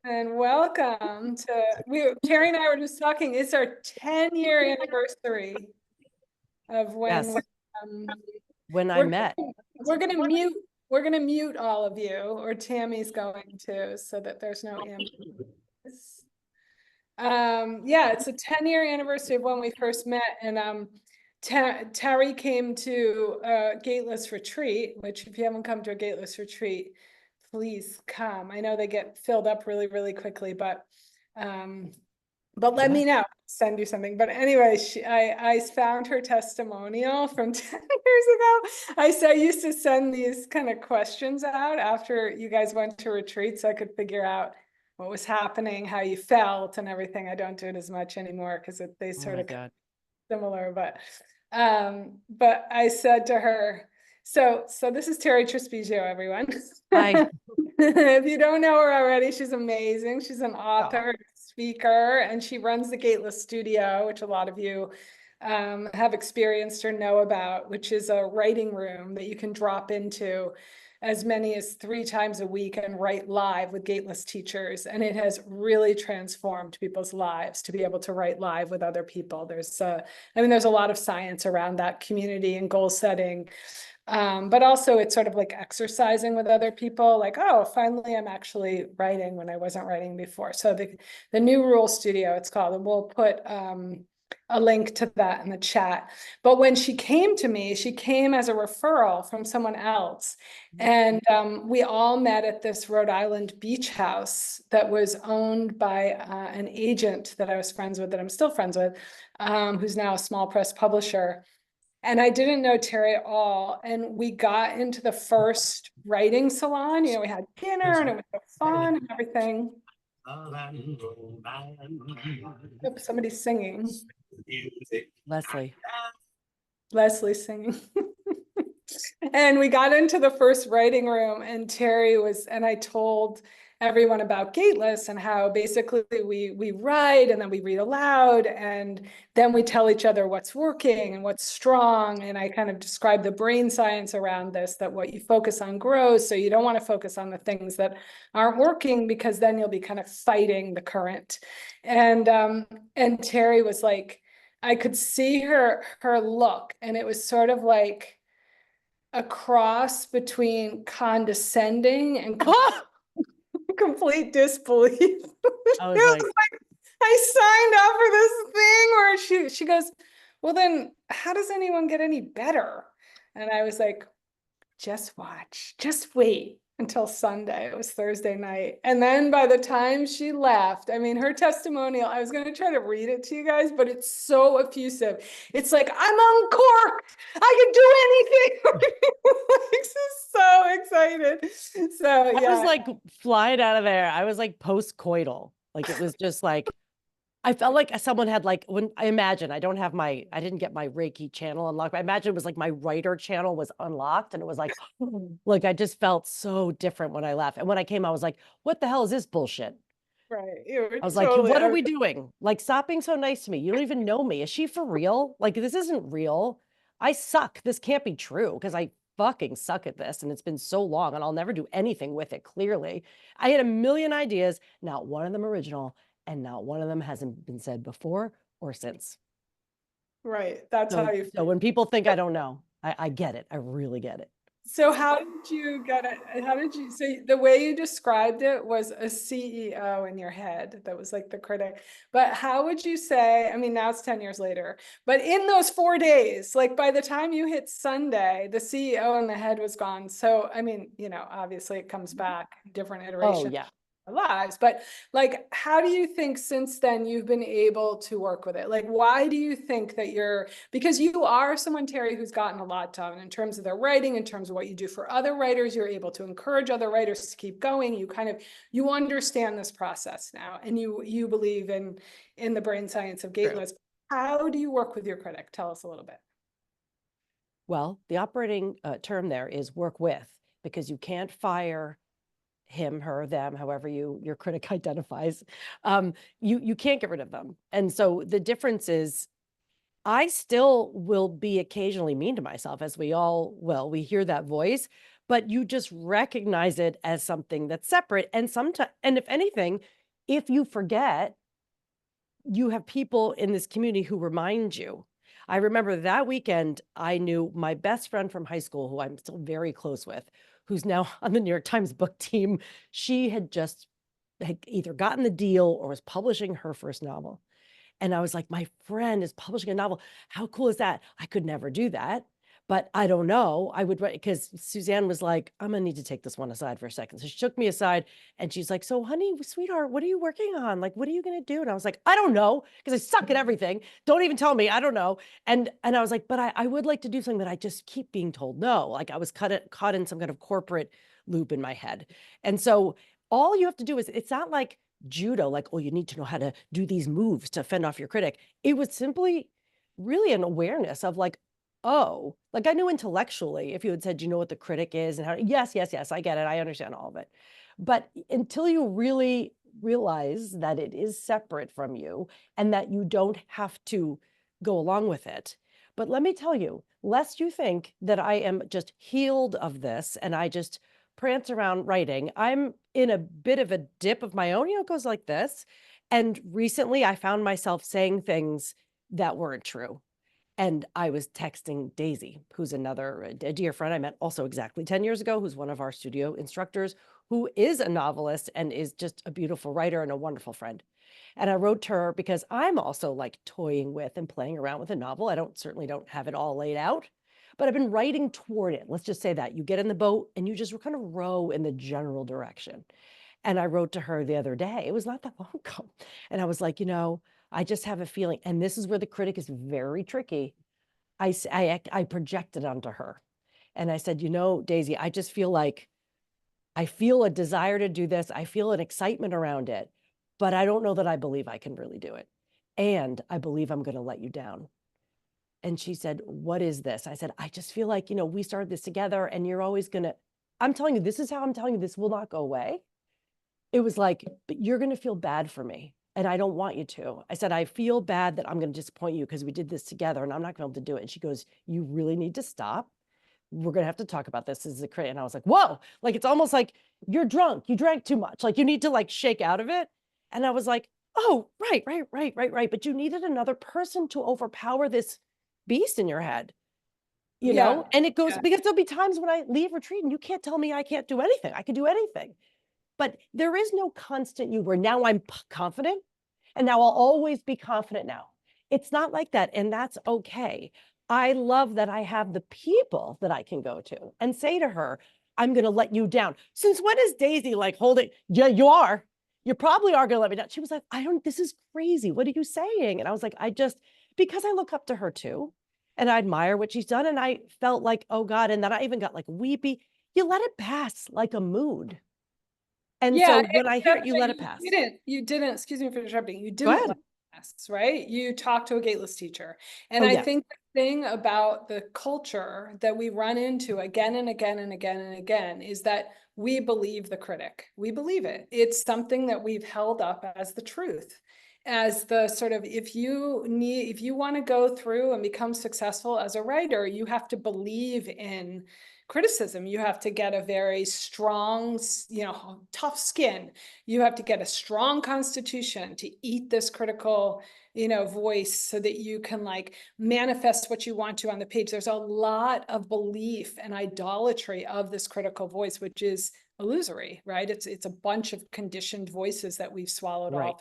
and welcome to Terri and I were just talking. It's our 10-year anniversary of when when I met. We're gonna mute all of you, or Tammy's going to, so that there's no ambiguous. Yeah, it's a 10-year anniversary of when we first met, and Terri came to Gateless Retreat, which if you haven't come to a Gateless Retreat, please come. I know they get filled up really, really quickly, but let me know, send you something. But anyway, I found her testimonial from 10 years ago. I used to send these kind of questions out after you guys went to retreat, so I could figure out what was happening, how you felt and everything. I don't do it as much anymore because they sort of similar, but I said to her, so this is Terri Trespicio, everyone. Hi. If you don't know her already, she's amazing. She's an author, speaker, and she runs the Gateless Studio, which a lot of you have experienced or know about, which is a writing room that you can drop into as many as 3 times a week and write live with Gateless teachers. And it has really transformed people's lives to be able to write live with other people. There's a lot of science around that community and goal setting. But also it's sort of like exercising with other people, like, oh, finally I'm actually writing when I wasn't writing before. So the New Rule Studio, it's called, and we'll put a link to that in the chat. But when she came to me, she came as a referral from someone else. And we all met at this Rhode Island beach house that was owned by an agent that I was friends with, that I'm still friends with, who's now a small press publisher. And I didn't know Terri at all. And we got into the first writing salon. You know, we had dinner and it was so fun and everything. Oh, somebody's singing. Leslie's singing. And we got into the first writing room, and Terri was, and I told everyone about Gateless and how basically we write and then we read aloud and then we tell each other what's working and what's strong. And I kind of described the brain science around this, that what you focus on grows. So you don't want to focus on the things that aren't working, because then you'll be kind of fighting the current. And Terri was like, I could see her look, and it was sort of like a cross between condescending and complete disbelief. I was like, I signed up for this thing where she goes, well, then how does anyone get any better? And I was like, just watch, just wait until Sunday. It was Thursday night. And then by the time she left, I mean, her testimonial, I was going to try to read it to you guys, but it's so effusive. It's like, I'm uncorked. I can do anything. She's so excited. So yeah. I was like flying out of there. I was like post-coital. Like, it was just like, I felt like someone had, like, when I imagine I didn't get my Reiki channel unlocked. I imagine it was like my writer channel was unlocked, and it was like, like, I just felt so different when I left. And when I came, I was like, what the hell is this bullshit? Right. I was like, what are we doing? Like, stop being so nice to me. You don't even know me. Is she for real? Like, this isn't real. I suck. This can't be true, because I fucking suck at this. And it's been so long, and I'll never do anything with it. Clearly, I had a million ideas. Not one of them original. And not one of them hasn't been said before or since. Right. That's how you feel. So when people think I don't know, I get it. I really get it. So how did you get it? How did you say, the way you described it was a CEO in your head that was like the critic, but how would you say, I mean, now it's 10 years later, but in those 4 days, like by the time you hit Sunday, the CEO in the head was gone. So, I mean, you know, obviously it comes back, different iterations. Oh, yeah. Lives, but like, how do you think since then you've been able to work with it? Like, why do you think that because you are someone, Terri, who's gotten a lot done in terms of their writing, in terms of what you do for other writers, you're able to encourage other writers to keep going. You understand this process now, and you believe in the brain science of Gateless. How do you work with your critic? Tell us a little bit. Well, the operating term there is work with, because you can't fire him, her, them, however your critic identifies. You can't get rid of them. And so the difference is, I still will be occasionally mean to myself, as we all will. We hear that voice, but you just recognize it as something that's separate. And sometimes, and if anything, if you forget, you have people in this community who remind you. I remember that weekend, I knew my best friend from high school, who I'm still very close with, who's now on the New York Times book team. She had either gotten the deal or was publishing her first novel. And I was like, my friend is publishing a novel. How cool is that? I could never do that. But I don't know. I would, because Suzanne was like, I'm going to need to take this one aside for a second. So she took me aside and she's like, so honey, sweetheart, what are you working on? Like, what are you going to do? And I was like, I don't know, because I suck at everything. Don't even tell me. I don't know. And I was like, but I would like to do something that I just keep being told no. Like I was caught in some kind of corporate loop in my head. And so all you have to do is, it's not like judo, like, oh, you need to know how to do these moves to fend off your critic. It was simply really an awareness of like, oh, like I knew intellectually if you had said, you know what the critic is and how, yes, yes, yes, I get it. I understand all of it. But until you really realize that it is separate from you and that you don't have to go along with it. But let me tell you, lest you think that I am just healed of this and I just prance around writing, I'm in a bit of a dip of my own. It goes like this. And recently I found myself saying things that weren't true. And I was texting Daisy, who's a dear friend I met also exactly 10 years ago, who's one of our studio instructors, who is a novelist and is just a beautiful writer and a wonderful friend. And I wrote to her because I'm also like toying with and playing around with a novel. Certainly don't have it all laid out, but I've been writing toward it. Let's just say that you get in the boat and you just kind of row in the general direction. And I wrote to her the other day. It was not that long ago. And I was like, I just have a feeling, and this is where the critic is very tricky. I projected onto her and I said, Daisy, I just feel like I feel a desire to do this. I feel an excitement around it, but I don't know that I believe I can really do it. And I believe I'm going to let you down. And she said, what is this? I said, I just feel like, we started this together and you're always going to, I'm telling you, this is how I'm telling you this will not go away. It was like, but you're going to feel bad for me. And I don't want you to. I said, I feel bad that I'm going to disappoint you because we did this together and I'm not going to be able to do it. And she goes, you really need to stop. We're going to have to talk about this as a critic. And I was like, whoa, like, it's almost like you're drunk. You drank too much. Like you need to like shake out of it. And I was like, oh, right. But you needed another person to overpower this beast in your head, Yeah. And it goes, Yeah. because there'll be times when I leave retreat and you can't tell me I can't do anything. I can do anything. But there is no constant you where now I'm confident and now I'll always be confident now. It's not like that. And that's okay. I love that I have the people that I can go to and say to her, I'm going to let you down. Since when is Daisy like holding? Yeah, you are. You probably are going to let me down. She was like, this is crazy. What are you saying? And I was like, because I look up to her too. And I admire what she's done. And I felt like, oh God. And then I even got like weepy. You let it pass like a mood. And Yeah, so when I hear it, you let it pass. you didn't, excuse me for interrupting, you Go didn't ahead. let it pass, right? You talked to a gateless teacher. And Oh, I yeah. think the thing about the culture that we run into again and again and again and again is that we believe the critic. We believe it. It's something that we've held up as the truth. As the sort of, if you want to go through and become successful as a writer, you have to believe in criticism. You have to get a very strong, tough skin. You have to get a strong constitution to eat this critical, voice so that you can like manifest what you want to on the page. There's a lot of belief and idolatry of this critical voice, which is illusory, right? It's a bunch of conditioned voices that we've swallowed all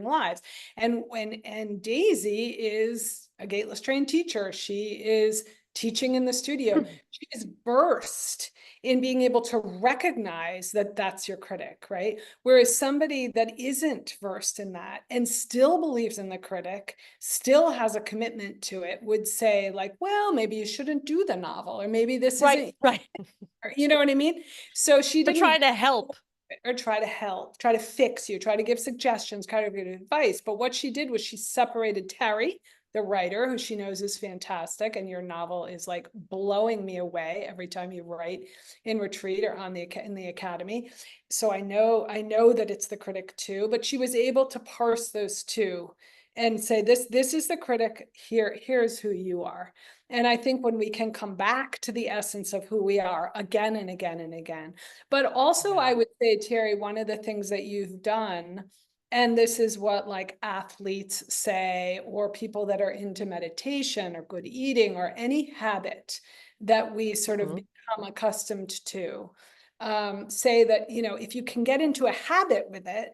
lives. And Daisy is a gateless trained teacher. She is teaching in the studio. She is versed in being able to recognize that that's your critic, right? Whereas somebody that isn't versed in that and still believes in the critic, still has a commitment to it, would say like, well, maybe you shouldn't do the novel, or maybe this isn't, Right. you know what I mean? So she But didn't trying to help. or try to help, try to fix you, try to give suggestions, try to give advice. But what she did was she separated Terri, the writer, who she knows is fantastic, and your novel is like blowing me away every time you write in retreat or in the academy. So I know that it's the critic too, but she was able to parse those two and say, this is the critic, here's who you are. And I think when we can come back to the essence of who we are again and again and again. But also I would say, Terri, one of the things that you've done, and this is what like athletes say, or people that are into meditation or good eating or any habit that we sort of become accustomed to, say that, you know, if you can get into a habit with it,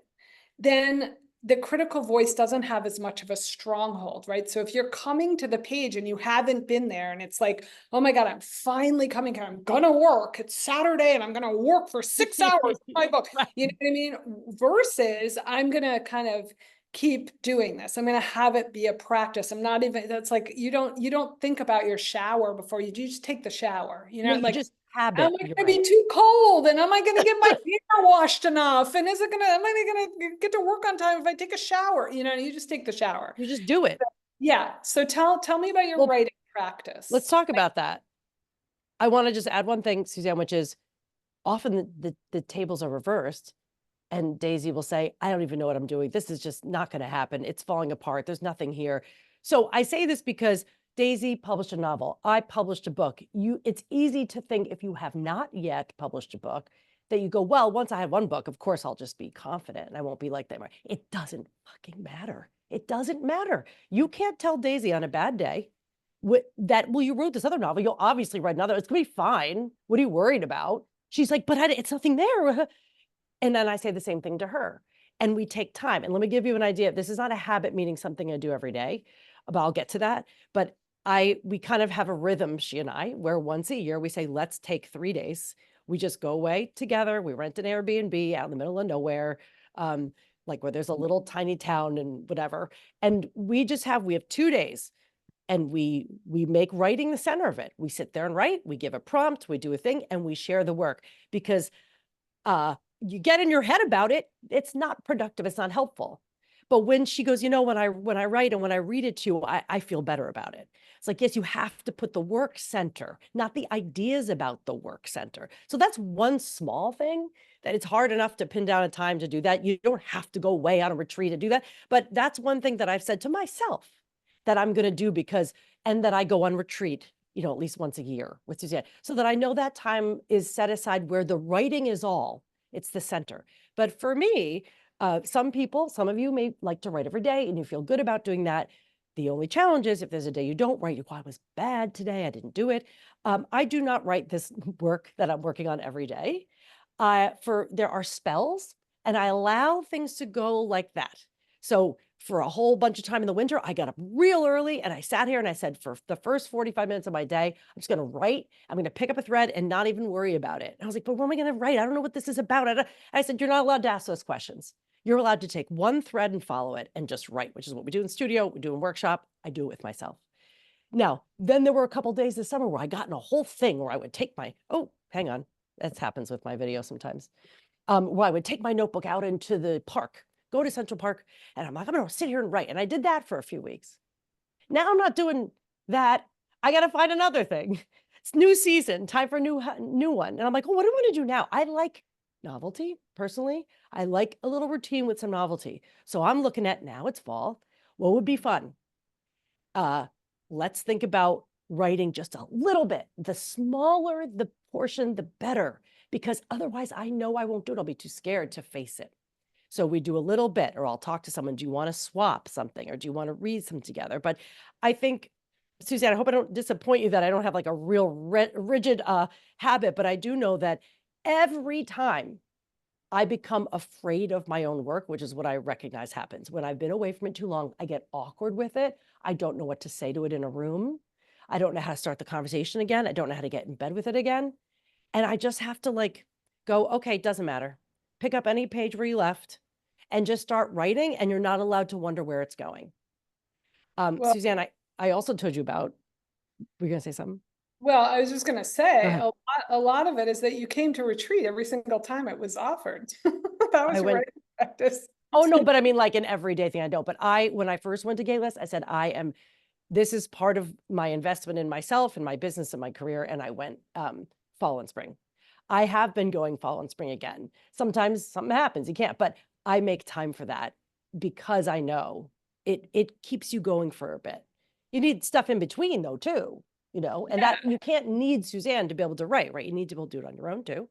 then the critical voice doesn't have as much of a stronghold, right? So if you're coming to the page and you haven't been there and it's like, oh my God, I'm finally coming here. I'm gonna work. It's Saturday and I'm gonna work for 6 hours on my book. Right. You know what I mean? Versus I'm gonna kind of keep doing this. I'm gonna have it be a practice. I'm not even, that's like, you don't think about your shower before you just take the shower. You know, No, you like, just am habit. I You're gonna be right. too cold? And am I gonna get my hair washed enough? And am I gonna get to work on time if I take a shower? You know, you just take the shower. You just do it. Yeah. So tell me about your Well, writing let's practice. talk about that. I want to just add one thing, Suzanne, which is often the tables are reversed. And Daisy will say, I don't even know what I'm doing. This is just not going to happen. It's falling apart. There's nothing here. So I say this because Daisy published a novel. I published a book. It's easy to think, if you have not yet published a book, that you go, well, once I have one book, of course, I'll just be confident and I won't be like that. It doesn't fucking matter. It doesn't matter. You can't tell Daisy on a bad day that, well, you wrote this other novel. You'll obviously write another. It's going to be fine. What are you worried about? She's like, but it's nothing there. And then I say the same thing to her. And we take time. And let me give you an idea. This is not a habit, meaning something I do every day, but I'll get to that. But we kind of have a rhythm, she and I, where once a year we say, let's take 3 days. We just go away together. We rent an Airbnb out in the middle of nowhere, like where there's a little tiny town and whatever. And we have 2 days. And we make writing the center of it. We sit there and write, we give a prompt, we do a thing, and we share the work. Because you get in your head about it, it's not productive, it's not helpful. But when she goes, you know, when I write and when I read it to you, I feel better about it. It's like, yes, you have to put the work center, not the ideas about the work center. So that's one small thing that it's hard enough to pin down a time to do that. You don't have to go way on a retreat to do that. But that's one thing that I've said to myself that I'm going to do and that I go on retreat, you know, at least once a year with Suzanne, so that I know that time is set aside where the writing is all. It's the center. But for me, some of you may like to write every day and you feel good about doing that. The only challenge is if there's a day you don't write, I was bad today, I didn't do it. I do not write this work that I'm working on every day. There are spells and I allow things to go like that. So for a whole bunch of time in the winter, I got up real early and I sat here and I said, for the first 45 minutes of my day, I'm just going to write. I'm going to pick up a thread and not even worry about it. And I was like, but what am I going to write? I don't know what this is about. I said, you're not allowed to ask those questions. You're allowed to take one thread and follow it and just write, which is what we do in studio. We do in workshop. I do it with myself. Now, then there were a couple days this summer where I got in a whole thing where I would take hang on. That happens with my video sometimes. Where I would take my notebook out into the park, go to Central Park, and I'm like, I'm going to sit here and write. And I did that for a few weeks. Now I'm not doing that. I got to find another thing. It's new season, time for a new one. And I'm like, what do I want to do now? I like novelty, personally. I like a little routine with some novelty. So I'm looking at, now it's fall. What would be fun? Let's think about writing just a little bit. The smaller the portion, the better. Because otherwise I know I won't do it. I'll be too scared to face it. So we do a little bit, or I'll talk to someone. Do you want to swap something, or do you want to read some together? But I think, Suzanne, I hope I don't disappoint you that I don't have like a real rigid habit, but I do know that every time I become afraid of my own work, which is what I recognize happens. When I've been away from it too long, I get awkward with it. I don't know what to say to it in a room. I don't know how to start the conversation again. I don't know how to get in bed with it again. And I just have to like go, okay, it doesn't matter. Pick up any page where you left and just start writing, and you're not allowed to wonder where it's going. Well, Suzanne, I also told you about, were you going to say something? well, I was just going to say a lot of it is that you came to retreat every single time it was offered. That was your writing practice. Oh, no, but I mean, like an everyday thing, I don't. But when I first went to Gateless, I said, this is part of my investment in myself and my business and my career. And I went fall and spring. I have been going fall and spring again. Sometimes something happens, you can't, but I make time for that because I know it keeps you going for a bit. You need stuff in between though, too, you know, and that you can't need Suzanne to be able to write, right? You need to be able to do it on your own too.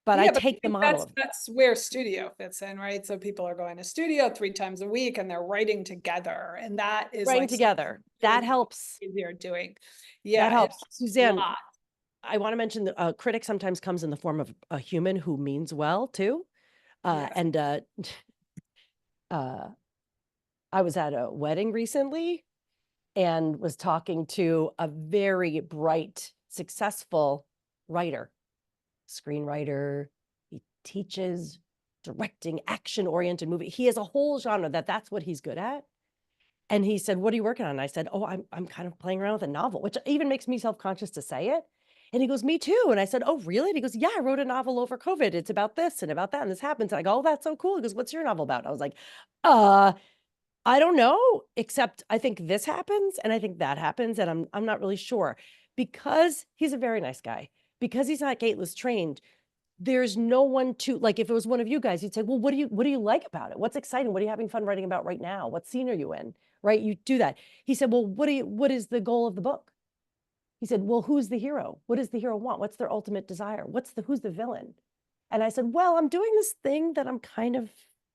But I Yeah, but I take the think model of that's where studio fits in, right? So people are going to studio 3 times a week and they're writing together. And that is writing like together. That helps. they're doing. That Yeah, it's helps. a Suzanne, lot. I want to mention that a critic sometimes comes in the form of a human who means well too. Yes. And uh, I was at a wedding recently and was talking to a very bright, successful writer, screenwriter. He teaches directing, action-oriented movie. He has a whole genre that's what he's good at. And he said, "What are you working on?" And I said, "Oh, I'm kind of playing around with a novel," which even makes me self-conscious to say it. And he goes, "Me too." And I said, "Oh, really?" And he goes, "Yeah, I wrote a novel over COVID. It's about this and about that, and this happens." And I go, "Oh, that's so cool." He goes, "What's your novel about?" I was like, I don't know, except I think this happens and I think that happens, and I'm not really sure." Because he's a very nice guy, because he's not Gateless trained, there's no one to like, if it was one of you guys, you'd say, "Well, what do you like about it? What's exciting? What are you having fun writing about right now? What scene are you in?" Right? You do that. He said, "Well, what is the goal of the book?" He said, "Well, who's the hero? What does the hero want? What's their ultimate desire? Who's the villain?" And I said, "Well, I'm doing this thing that I'm kind of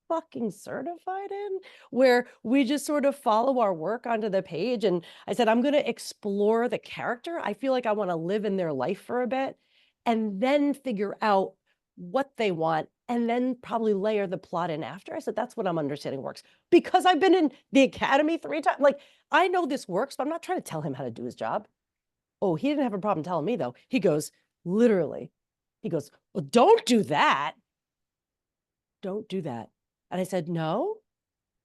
fucking certified in, where we just sort of follow our work onto the page." And I said, "I'm going to explore the character. I feel like I want to live in their life for a bit and then figure out what they want and then probably layer the plot in after." I said, "That's what I'm understanding works because I've been in the academy 3 times. Like, I know this works, but I'm not trying to tell him how to do his job." Oh, he didn't have a problem telling me though. He goes, literally, he goes, "Well, don't do that. Don't do that." And I said, "No."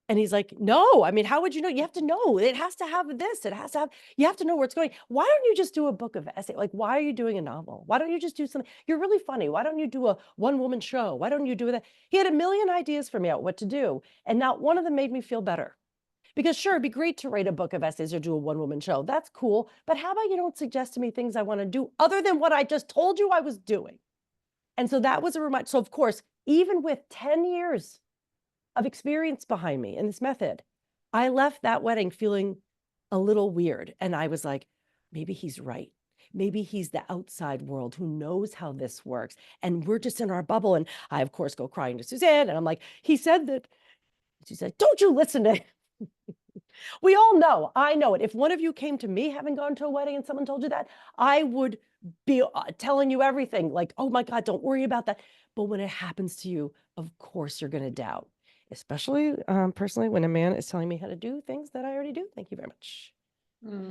And he's like, "No, I mean, how would you know? You have to know. It has to have this. It has to have, you have to know where it's going. Why don't you just do a book of essay? Like, why are you doing a novel? Why don't you just do something? You're really funny. Why don't you do a one-woman show? Why don't you do that?" He had a million ideas for me out what to do. And not one of them made me feel better. Because sure, it'd be great to write a book of essays or do a one-woman show. That's cool. But how about you don't suggest to me things I want to do other than what I just told you I was doing? And so that was a reminder. So of course, even with 10 years of experience behind me in this method, I left that wedding feeling a little weird. And I was like, maybe he's right. Maybe he's the outside world who knows how this works. And we're just in our bubble. And I, of course, go crying to Suzanne. And I'm like, he said that. She said, "Don't you listen to him." We all know, I know it. If one of you came to me having gone to a wedding and someone told you that, I would be telling you everything like, "Oh my God, don't worry about that." But when it happens to you, of course you're going to doubt, especially personally when a man is telling me how to do things that I already do. Thank you very much.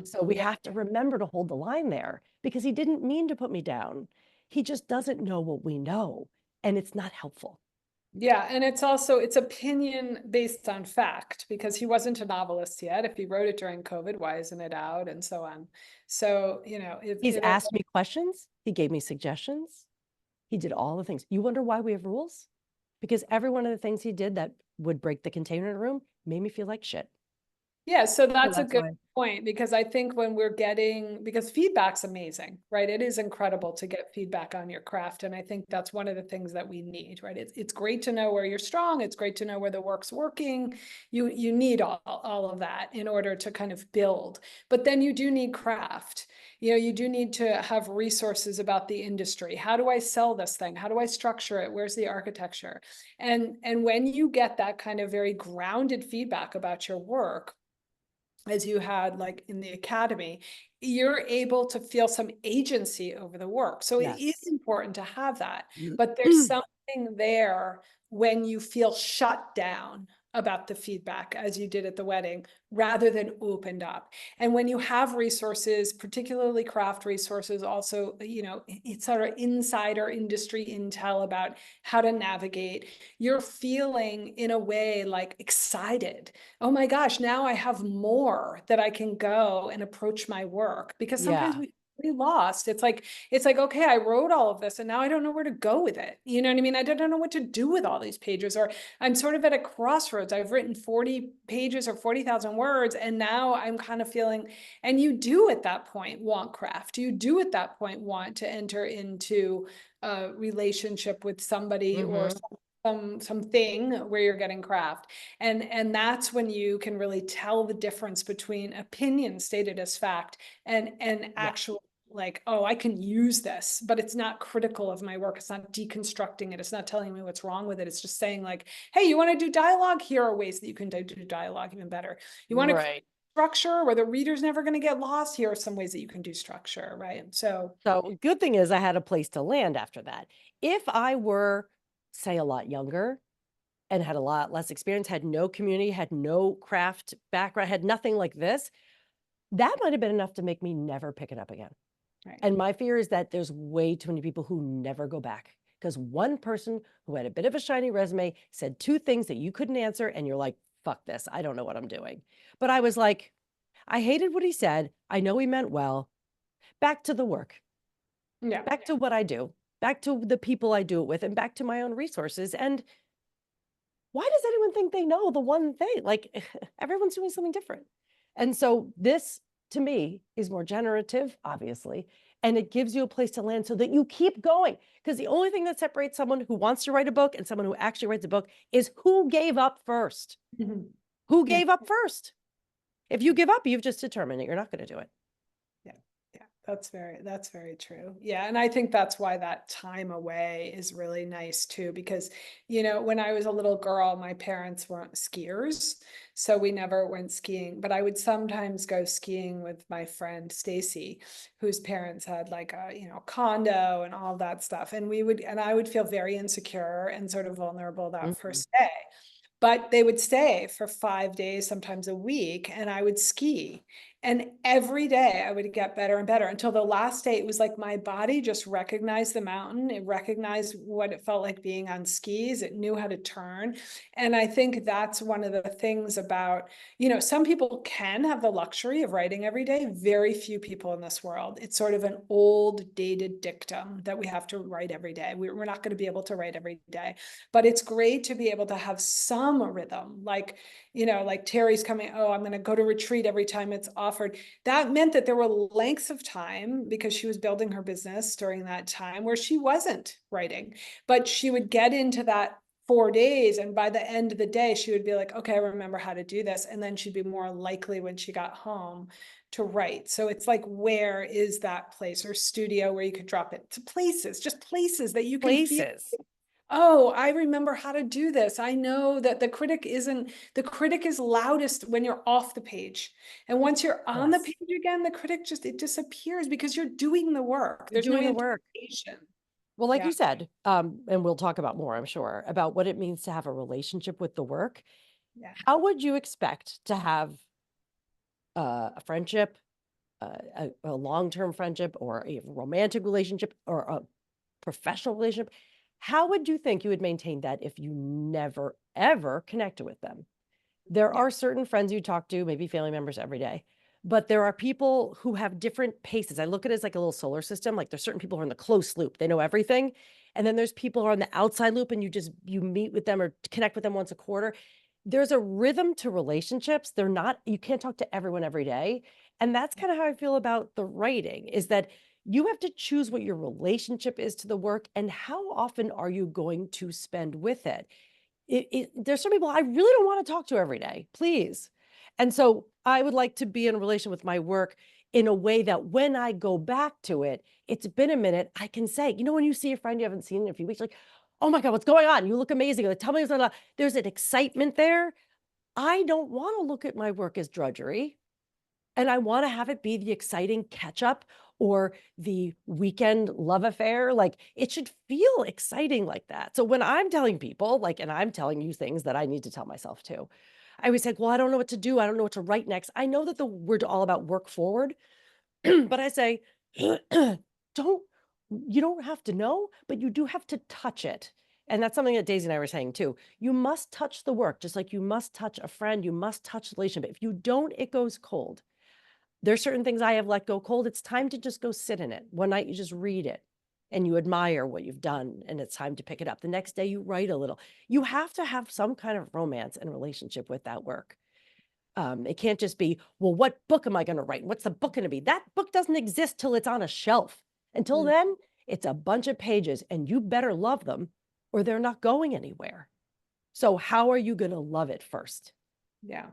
So we Yeah. have to remember to hold the line there because he didn't mean to put me down. He just doesn't know what we know, and it's not helpful. Yeah, and it's also it's opinion based on fact because he wasn't a novelist yet. If he wrote it during COVID, why isn't it out and so on? So, you know, He's asked me questions. He gave me suggestions. He did all the things. You wonder why we have rules? Because every one of the things he did that would break the container in a room made me feel like shit. yeah, so So that's a that's good why. point because I think when we're getting, because feedback's amazing, right? It is incredible to get feedback on your craft. And I think that's one of the things that we need, right? It's great to know where you're strong. It's great to know where the work's working. You need all of that in order to kind of build. But then you do need craft. You know, you do need to have resources about the industry. How do I sell this thing? How do I structure it? Where's the architecture? And when you get that kind of very grounded feedback about your work, as you had like in the academy, you're able to feel some agency over the work. So it is Yes. important to have that, but there's something there when you feel shut down about the feedback as you did at the wedding rather than opened up. And when you have resources, particularly craft resources, also, you know, it's sort of insider industry intel about how to navigate, you're feeling in a way like excited. Oh my gosh, now I have more that I can go and approach my work because sometimes Yeah. we lost. It's like, okay, I wrote all of this and now I don't know where to go with it. You know what I mean? I don't know what to do with all these pages, or I'm sort of at a crossroads. I've written 40 pages or 40,000 words and now I'm kind of feeling, and you do at that point want craft. You do at that point want to enter into a relationship with somebody or Mm-hmm. something where you're getting craft. And that's when you can really tell the difference between opinion stated as fact and Yeah. actual, like, oh, I can use this, but it's not critical of my work. It's not deconstructing it. It's not telling me what's wrong with it. It's just saying like, hey, you want to do dialogue? Here are ways that you can do dialogue even better. You want to Right. structure where the reader's never going to get lost? Here are some ways that you can do structure, right? So So good thing is I had a place to land after that. If I were, say, a lot younger and had a lot less experience, had no community, had no craft background, had nothing like this, that might have been enough to make me never pick it up again. right. And my fear is that there's way too many people who never go back because one person who had a bit of a shiny resume said two things that you couldn't answer, and you're like, fuck this, I don't know what I'm doing. But I was like, I hated what he said. I know he meant well. Back to the work, Yeah. back to what I do, back to the people I do it with, and back to my own resources. And why does anyone think they know the one thing? Like everyone's doing something different. And so this to me is more generative, obviously, and it gives you a place to land so that you keep going. Because the only thing that separates someone who wants to write a book and someone who actually writes a book is who gave up first. Mhm. Who Yeah. gave up first? If you give up, you've just determined that you're not going to do it. Yeah. Yeah. That's very true. Yeah. And I think that's why that time away is really nice too, because, when I was a little girl, my parents weren't skiers. So we never went skiing, but I would sometimes go skiing with my friend Stacy, whose parents had like a, condo and all that stuff. And I would feel very insecure and sort of vulnerable that Mhm. first day. But they would stay for 5 days, sometimes a week, and I would ski. And every day I would get better and better until the last day. It was like my body just recognized the mountain. It recognized what it felt like being on skis. It knew how to turn. And I think that's one of the things about, some people can have the luxury of writing every day. Very few people in this world. It's sort of an old, dated dictum that we have to write every day. We're not going to be able to write every day. But it's great to be able to have some rhythm, like, like Terri's coming, oh, I'm going to go to retreat every time it's offered. That meant that there were lengths of time because she was building her business during that time where she wasn't writing, but she would get into that 4 days. And by the end of the day, she would be like, okay, I remember how to do this. And then she'd be more likely when she got home to write. So it's like, where is that place or studio where you could drop it to places, just places that you can feel, Places. oh, I remember how to do this. I know that the critic is loudest when you're off the page. And once you're on the Yes. page again, the critic it disappears because you're doing the work. You're There's no doing the work. anticipation. Well, like Yeah. you said, and we'll talk about more, I'm sure, about what it means to have a relationship with the work. Yeah. How would you expect to have a friendship, a long-term friendship, or a romantic relationship, or a professional relationship? How would you think you would maintain that if you never, ever connected with them? There Yeah. are certain friends you talk to, maybe family members every day, but there are people who have different paces. I look at it as like a little solar system. Like there's certain people who are in the close loop, they know everything. And then there's people who are on the outside loop and you meet with them or connect with them once a quarter. There's a rhythm to relationships. They're not, you can't talk to everyone every day. And that's kind of how I feel about the writing is that you have to choose what your relationship is to the work and how often are you going to spend with it. There's some people I really don't want to talk to every day, please. And so I would like to be in a relation with my work in a way that when I go back to it, it's been a minute, I can say, when you see a friend you haven't seen in a few weeks, like, oh my God, what's going on? You look amazing. Like, tell me what's going on. There's an excitement there. I don't want to look at my work as drudgery. And I want to have it be the exciting catch up or the weekend love affair. Like it should feel exciting like that. So when I'm telling people, like, and I'm telling you things that I need to tell myself too, I always say, well, I don't know what to do. I don't know what to write next. I know that we're all about work forward, but I say, don't, you don't have to know, but you do have to touch it. And that's something that Daisy and I were saying too. You must touch the work, just like you must touch a friend, you must touch the relationship. If you don't, it goes cold. There's certain things I have let go cold. It's time to just go sit in it. One night you just read it and you admire what you've done and it's time to pick it up. The next day you write a little. You have to have some kind of romance and relationship with that work. It can't just be, well, what book am I going to write? What's the book going to be? That book doesn't exist till it's on a shelf. Until Mm. then, it's a bunch of pages and you better love them or they're not going anywhere. So how are you going to love it first? Yeah.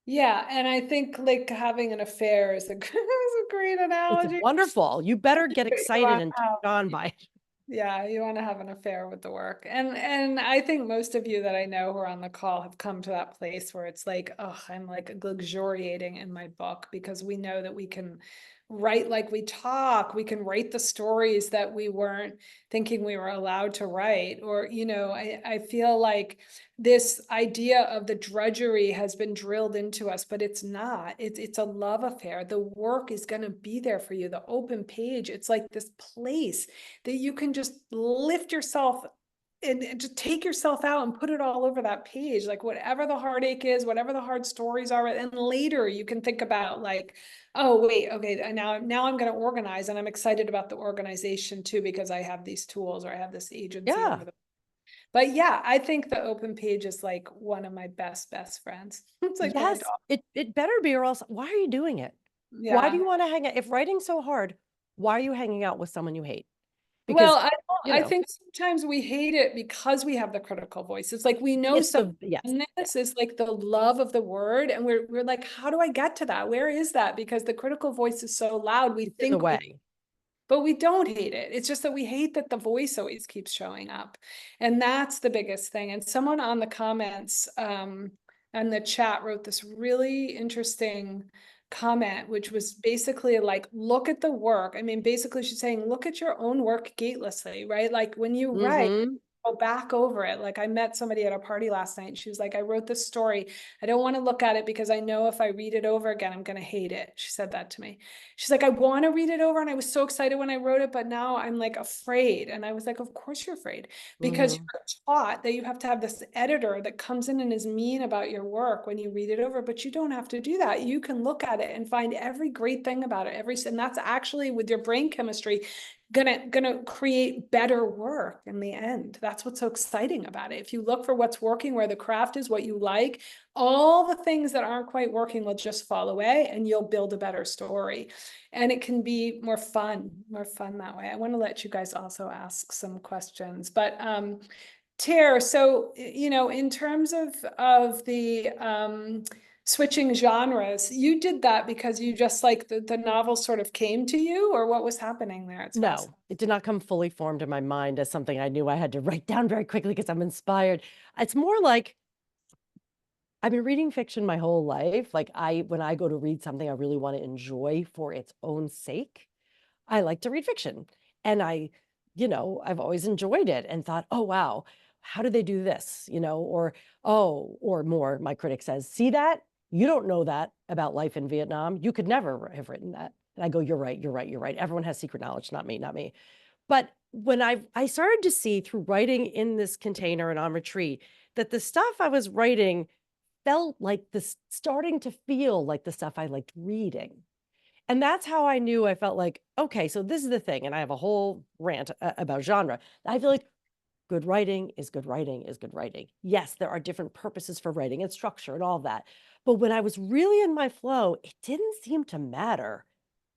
Yeah, and I think like having an affair is a, is a great It's analogy. wonderful. You better get You excited wanna and have- turned on by it. Yeah, you want to have an affair with the work. And I think most of you that I know who are on the call have come to that place where it's like, oh, I'm like luxuriating in my book because we know that we can write like we talk, we can write the stories that we weren't thinking we were allowed to write. Or, I feel like this idea of the drudgery has been drilled into us, but it's not. It's a love affair. The work is going to be there for you. The open page, it's like this place that you can just lift yourself and just take yourself out and put it all over that page, like whatever the heartache is, whatever the hard stories are. And later you can think about like, oh, wait, okay, now I'm going to organize, and I'm excited about the organization too, because I have these tools or I have this agency Yeah. over the. But yeah, I think the open page is like one of my best friends. It's like going to, Yes, it better be, or else why are you doing it? Why do yeah. you want to hang out? If writing's so hard, why are you hanging out with someone you hate? Well, Because, I think sometimes we hate it because we have the critical voice. It's like we know it's something. the, yes, And this is like the love of the word, and we're like, how do I get to that? Where is that? Because the critical voice is so loud. We it's in the think way. but we don't hate it. It's just that we hate that the voice always keeps showing up. And that's the biggest thing. And someone on the comments and the chat wrote this really interesting comment, which was basically like, look at the work. I mean, basically she's saying, look at your own work gatelessly, right? Like when you write, Mm-hmm. go back over it. Like I met somebody at a party last night. And she was like, I wrote this story. I don't want to look at it because I know if I read it over again, I'm going to hate it. She said that to me. She's like, I want to read it over. And I was so excited when I wrote it, but now I'm like afraid. And I was like, of course you're afraid, because Mm-hmm. you're taught that you have to have this editor that comes in and is mean about your work when you read it over, but you don't have to do that. You can look at it and find every great thing about it. And that's actually with your brain chemistry gonna create better work in the end. That's what's so exciting about it. If you look for what's working, where the craft is, what you like, all the things that aren't quite working will just fall away, and you'll build a better story. And it can be more fun that way. I want to let you guys also ask some questions, but Ter, so in terms of the switching genres, you did that because you just like the novel sort of came to you, or what was happening there? It's No, it did not come fully formed in my mind as something I knew I had to write down very quickly because I'm inspired. It's more like I've been reading fiction my whole life. Like when I go to read something I really want to enjoy for its own sake, I like to read fiction. And I've always enjoyed it and thought, oh, wow, how did they do this? Or more, my critic says, see that? You don't know that about life in Vietnam. You could never have written that. And I go, you're right, you're right, you're right. Everyone has secret knowledge, not me, not me. But when I started to see through writing in this container and on retreat that the stuff I was writing felt like this, starting to feel like the stuff I liked reading. And that's how I knew. I felt like, okay, so this is the thing. And I have a whole rant about genre. I feel like good writing is good writing is good writing. Yes, there are different purposes for writing and structure and all that. But when I was really in my flow, it didn't seem to matter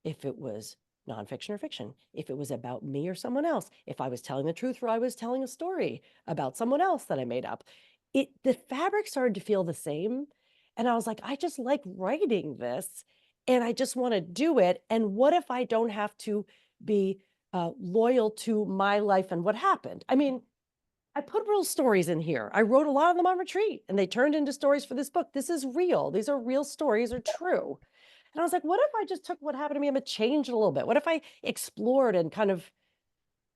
if it was nonfiction or fiction, if it was about me or someone else, if I was telling the truth or I was telling a story about someone else that I made up. The fabric started to feel the same. And I was like, I just like writing this and I just want to do it. And what if I don't have to be loyal to my life and what happened? I mean, I put real stories in here. I wrote a lot of them on retreat and they turned into stories for this book. This is real. These are real stories, are true. And I was like, what if I just took what happened to me and changed it a little bit? What if I explored and kind of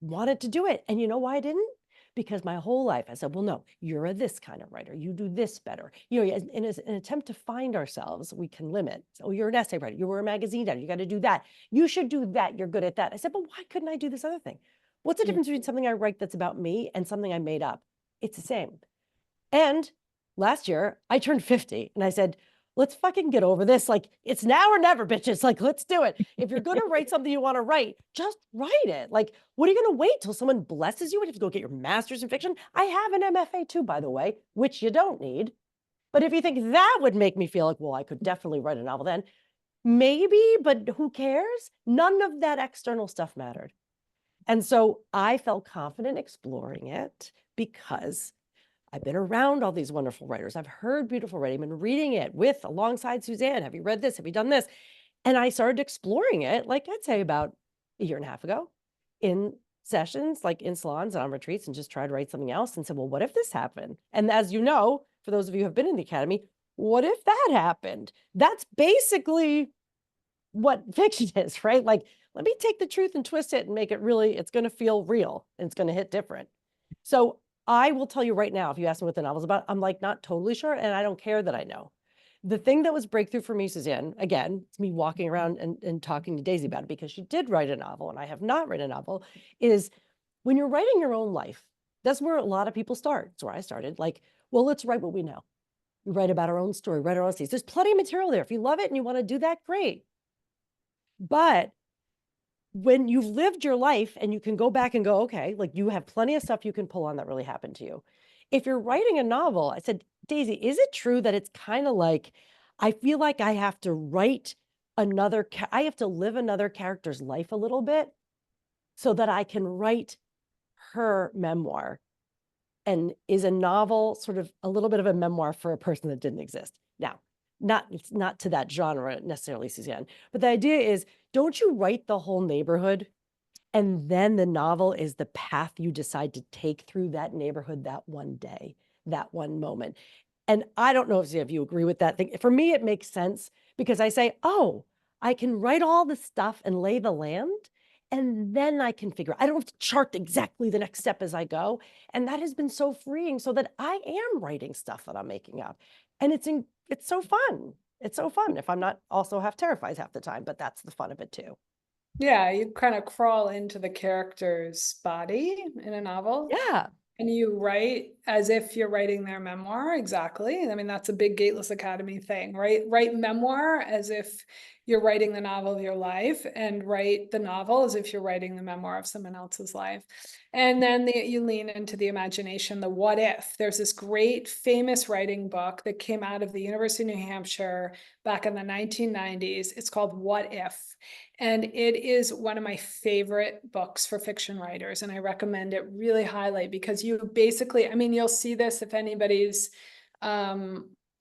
wanted to do it? And you know why I didn't? Because my whole life I said, well, no, you're a this kind of writer. You do this better. In an attempt to find ourselves, we can limit. So you're an essay writer. You were a magazine editor. You got to do that. You should do that. You're good at that. I said, but why couldn't I do this other thing? What's the difference between something I write that's about me and something I made up? It's the same. And last year I turned 50 and I said, let's fucking get over this. Like, it's now or never, bitches. Like, let's do it. If you're going to write something you want to write, just write it. Like, what are you going to wait till someone blesses you? And you have to go get your master's in fiction. I have an MFA too, by the way, which you don't need. But if you think that would make me feel like, well, I could definitely write a novel then, maybe, but who cares? None of that external stuff mattered. And so I felt confident exploring it because I've been around all these wonderful writers. I've heard beautiful writing, I've been reading it alongside Suzanne. Have you read this? Have you done this? And I started exploring it, like I'd say about a year and a half ago, in sessions, like in salons and on retreats, and just tried to write something else and said, well, what if this happened? And as you know, for those of you who have been in the academy, what if that happened? That's basically what fiction is, right? Like, let me take the truth and twist it and make it really, it's going to feel real and it's going to hit different. So I will tell you right now, if you ask me what the novel's about, I'm like not totally sure. And I don't care that I know. The thing that was breakthrough for me, Suzanne, again, it's me walking around and talking to Daisy about it because she did write a novel and I have not written a novel, is when you're writing your own life, that's where a lot of people start. It's where I started. Like, well, let's write what we know. We write about our own story, write our own stories. There's plenty of material there. If you love it and you want to do that, great. But when you've lived your life and you can go back and go, okay, like you have plenty of stuff you can pull on that really happened to you. If you're writing a novel, I said, Daisy, is it true that it's kind of like, I feel like I have to write I have to live another character's life a little bit so that I can write her memoir? And is a novel sort of a little bit of a memoir for a person that didn't exist? Now, it's not to that genre necessarily, Suzanne, but the idea is, don't you write the whole neighborhood and then the novel is the path you decide to take through that neighborhood that one day, that one moment. And I don't know if you agree with that thing. For me, it makes sense because I say, oh, I can write all the stuff and lay the land, and then I can figure, I don't have to chart exactly the next step as I go. And that has been so freeing so that I am writing stuff that I'm making up. And it's so fun. It's so fun if I'm not also half terrified half the time, but that's the fun of it too. Yeah, you kind of crawl into the character's body in a novel. Yeah. And you write as if you're writing their memoir. Exactly. I mean, that's a big Gateless Academy thing, right? Write memoir as if you're writing the novel of your life, and write the novel as if you're writing the memoir of someone else's life. And then you lean into the imagination, the what if. There's this great famous writing book that came out of the University of New Hampshire back in the 1990s. It's called What If? And it is one of my favorite books for fiction writers. And I recommend it really highly because you basically, I mean, you'll see this if anybody's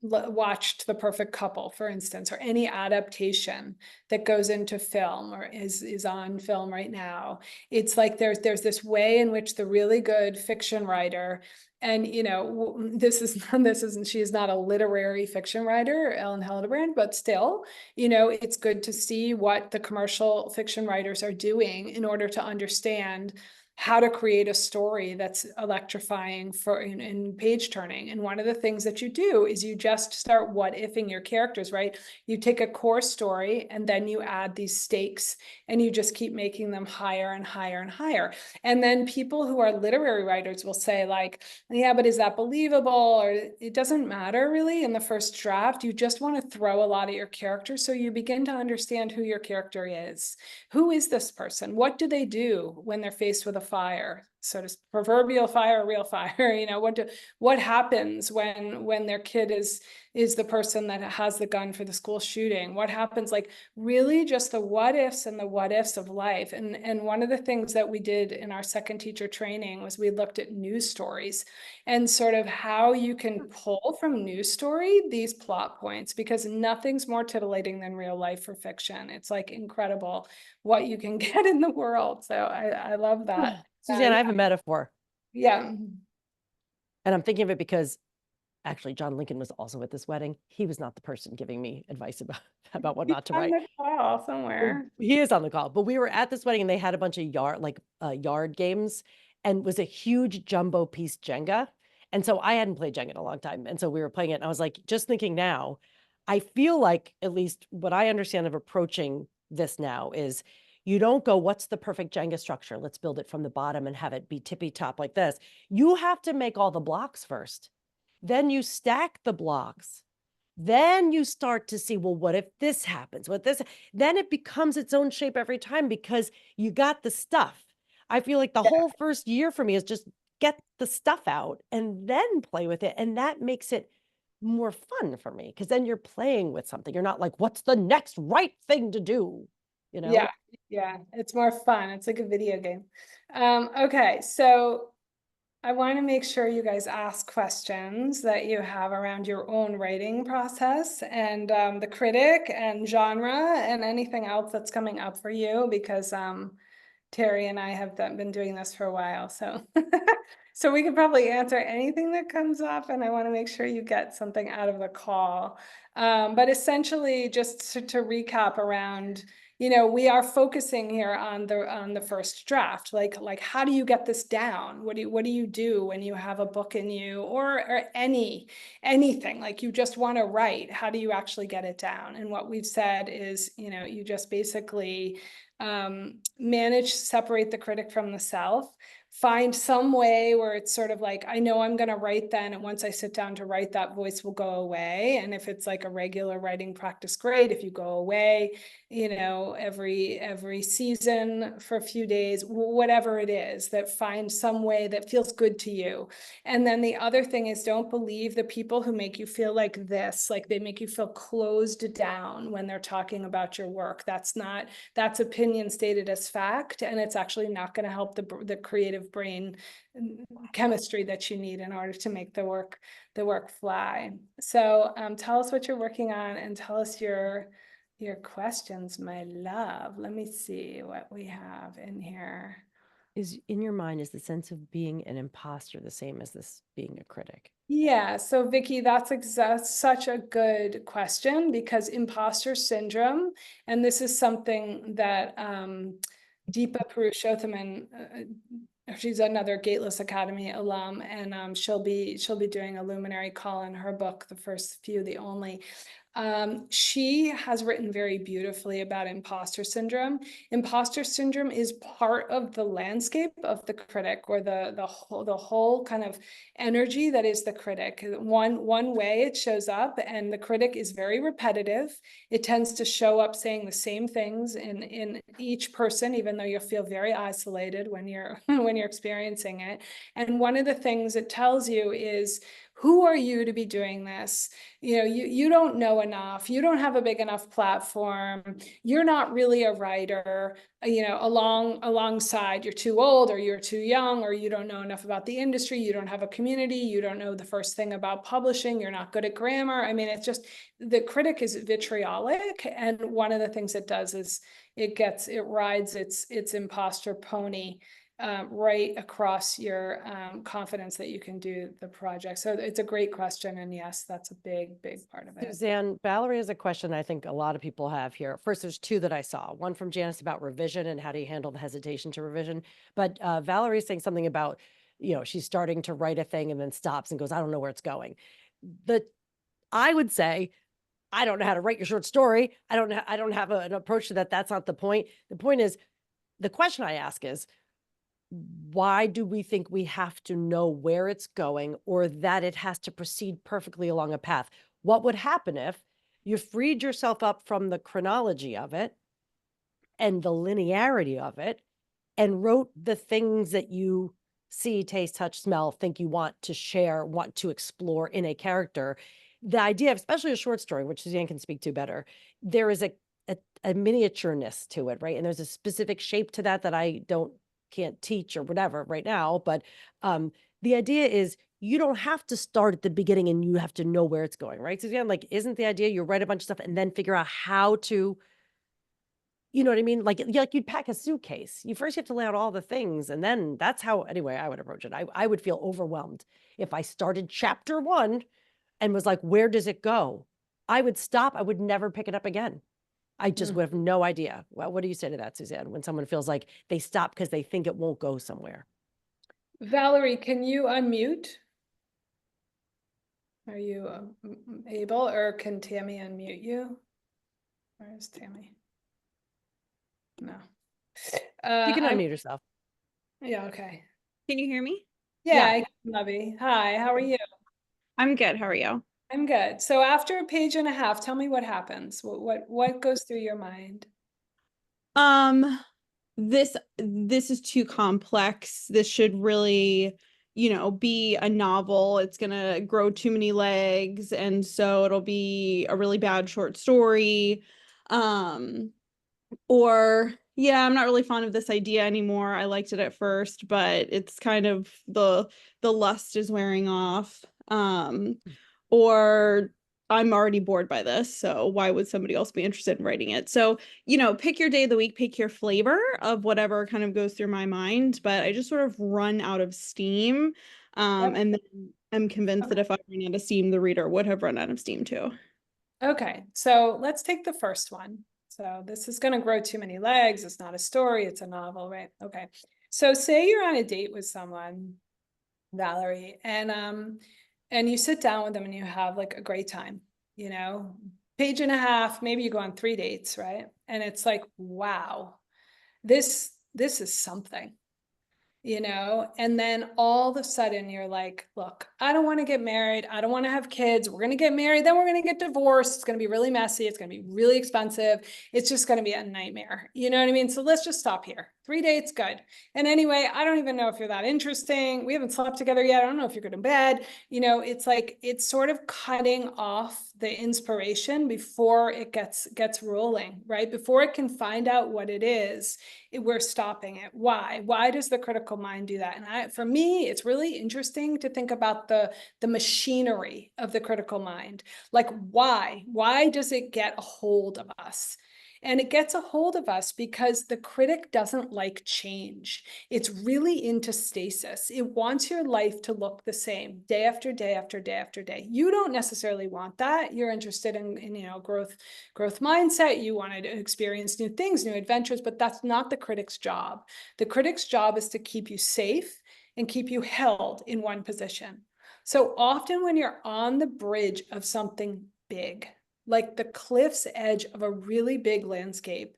watched The Perfect Couple, for instance, or any adaptation that goes into film or is on film right now. It's like there's this way in which the really good fiction writer, and you know, she is not a literary fiction writer, Ellen Hildebrand, but still, you know, it's good to see what the commercial fiction writers are doing in order to understand how to create a story that's electrifying in page turning. And one of the things that you do is you just start what ifing your characters, right? You take a core story and then you add these stakes and you just keep making them higher and higher and higher. And then people who are literary writers will say like, yeah, but is that believable? Or it doesn't matter really in the first draft. You just want to throw a lot at your character so you begin to understand who your character is. Who is this person? What do they do when they're faced with a fire? So to proverbial fire, real fire, you know, what happens when their kid is the person that has the gun for the school shooting? What happens? Like really just the what ifs and the what ifs of life. And one of the things that we did in our second teacher training was we looked at news stories and sort of how you can pull from news story these plot points, because nothing's more titillating than real life for fiction. It's like incredible what you can get in the world. So I love that. Suzanne, I have a metaphor. Yeah. And I'm thinking of it because actually John Lincoln was also at this wedding. He was not the person giving me advice about what not to write. On the call somewhere. He is on the call, but we were at this wedding and they had a bunch of yard games, and it was a huge jumbo piece Jenga. And so I hadn't played Jenga in a long time. And so we were playing it and I was like, just thinking now, I feel like at least what I understand of approaching this now is you don't go, what's the perfect Jenga structure? Let's build it from the bottom and have it be tippy top like this. You have to make all the blocks first. Then you stack the blocks. Then you start to see, well, what if this happens? Then it becomes its own shape every time because you got the stuff. I feel like the whole first year for me is just get the stuff out and then play with it. And that makes it more fun for me because then you're playing with something. You're not like, what's the next right thing to do? you know? Yeah, yeah, it's more fun. It's like a video game. Okay, so I want to make sure you guys ask questions that you have around your own writing process and the critic and genre and anything else that's coming up for you, because Terri and I have been doing this for a while, so so we could probably answer anything that comes up, and I want to make sure you get something out of the call. But essentially, just to recap around, we are focusing here on the first draft. Like how do you get this down? What do you do when you have a book in you, or anything like you just want to write? How do you actually get it down? And what we've said is, you just basically manage to separate the critic from the self, find some way where it's sort of like, I know I'm going to write then, and once I sit down to write, that voice will go away. And if it's like a regular writing practice, great. If you go away, every season for a few days, whatever it is, that find some way that feels good to you. And then the other thing is, don't believe the people who make you feel like this, like they make you feel closed down when they're talking about your work. That's opinion stated as fact, and it's actually not going to help the creative brain chemistry that you need in order to make the work fly. So tell us what you're working on, and tell us your questions, my love. Let me see what we have in here. Is in your mind, is the sense of being an imposter the same as this being a critic? Yeah, so Vicky, that's such a good question, because imposter syndrome, and this is something that Deepa Purushothaman, she's another Gateless Academy alum, and she'll be doing a luminary call in her book, the first few, the only. She has written very beautifully about imposter syndrome. Imposter syndrome is part of the landscape of the critic, or the whole kind of energy that is the critic. One way it shows up, and the critic is very repetitive. It tends to show up saying the same things in each person, even though you'll feel very isolated when you're when you're experiencing it. And one of the things it tells you is, who are you to be doing this? You don't know enough. You don't have a big enough platform. You're not really a writer. Alongside, you're too old, or you're too young, or you don't know enough about the industry. You don't have a community. You don't know the first thing about publishing. You're not good at grammar. I mean, it's just, the critic is vitriolic. And one of the things it does is it rides its imposter pony right across your confidence that you can do the project. So it's a great question. And yes, that's a big, big part of it. Suzanne, Valerie has a question I think a lot of people have here. First, there's two that I saw. One from Janice about revision and how do you handle the hesitation to revision. But Valerie's saying something about, she's starting to write a thing and then stops and goes, I don't know where it's going. I would say, I don't know how to write your short story. I don't have an approach to that. That's not the point. The point is, the question I ask is, why do we think we have to know where it's going, or that it has to proceed perfectly along a path? What would happen if you freed yourself up from the chronology of it and the linearity of it, and wrote the things that you see, taste, touch, smell, think you want to share, want to explore in a character? The idea of, especially a short story, which Suzanne can speak to better, there is a miniatureness to it, right? And there's a specific shape to that I can't teach or whatever right now. But the idea is, you don't have to start at the beginning and you have to know where it's going, right? So again, like, isn't the idea you write a bunch of stuff and then figure out how to, you know what I mean? Like you'd pack a suitcase. You first have to lay out all the things, and then that's how, anyway, I would approach it. I would feel overwhelmed if I started chapter 1 and was like, where does it go? I would stop. I would never pick it up again. I just would have no idea. Well, what do you say to that, Suzanne, when someone feels like they stop because they think it won't go somewhere? Valerie, can you unmute? Are you able, or can Tammy unmute you? Where is Tammy? No. You can unmute yourself. Yeah, okay. Can you hear me? Yeah, I can, Lovey. Hi, how are you? I'm good. How are you? I'm good. So after a page and a half, tell me what happens. What goes through your mind? This is too complex. This should really, be a novel. It's gonna grow too many legs, and so it'll be a really bad short story. Or yeah, I'm not really fond of this idea anymore. I liked it at first, but it's kind of the lust is wearing off. Or I'm already bored by this, so why would somebody else be interested in writing it? So, pick your day of the week, pick your flavor of whatever kind of goes through my mind, but I just sort of run out of steam. Yep. And then I'm convinced that if I ran out of steam, the reader would have run out of steam too. Okay, so let's take the first one. So this is going to grow too many legs. It's not a story, it's a novel, right? Okay. So say you're on a date with someone, Valerie, and you sit down with them and you have like a great time, page and a half, maybe you go on 3 dates, right? And it's like, wow, this is something. And then all of a sudden you're like, look, I don't want to get married. I don't want to have kids. We're going to get married. Then we're going to get divorced. It's going to be really messy. It's going to be really expensive. It's just going to be a nightmare. You know what I mean? So let's just stop here. 3 dates, good. And anyway, I don't even know if you're that interesting. We haven't slept together yet. I don't know if you're good in bed. It's like, it's sort of cutting off the inspiration before it gets rolling, right? Before it can find out what it is, we're stopping it. Why does the critical mind do that? And for me, it's really interesting to think about the machinery of the critical mind. Like, why does it get a hold of us? And it gets a hold of us because the critic doesn't like change. It's really into stasis. It wants your life to look the same day after day after day after day. You don't necessarily want that. You're interested in growth mindset. You want to experience new things, new adventures, but that's not the critic's job. The critic's job is to keep you safe and keep you held in one position. So often when you're on the bridge of something big, like the cliff's edge of a really big landscape,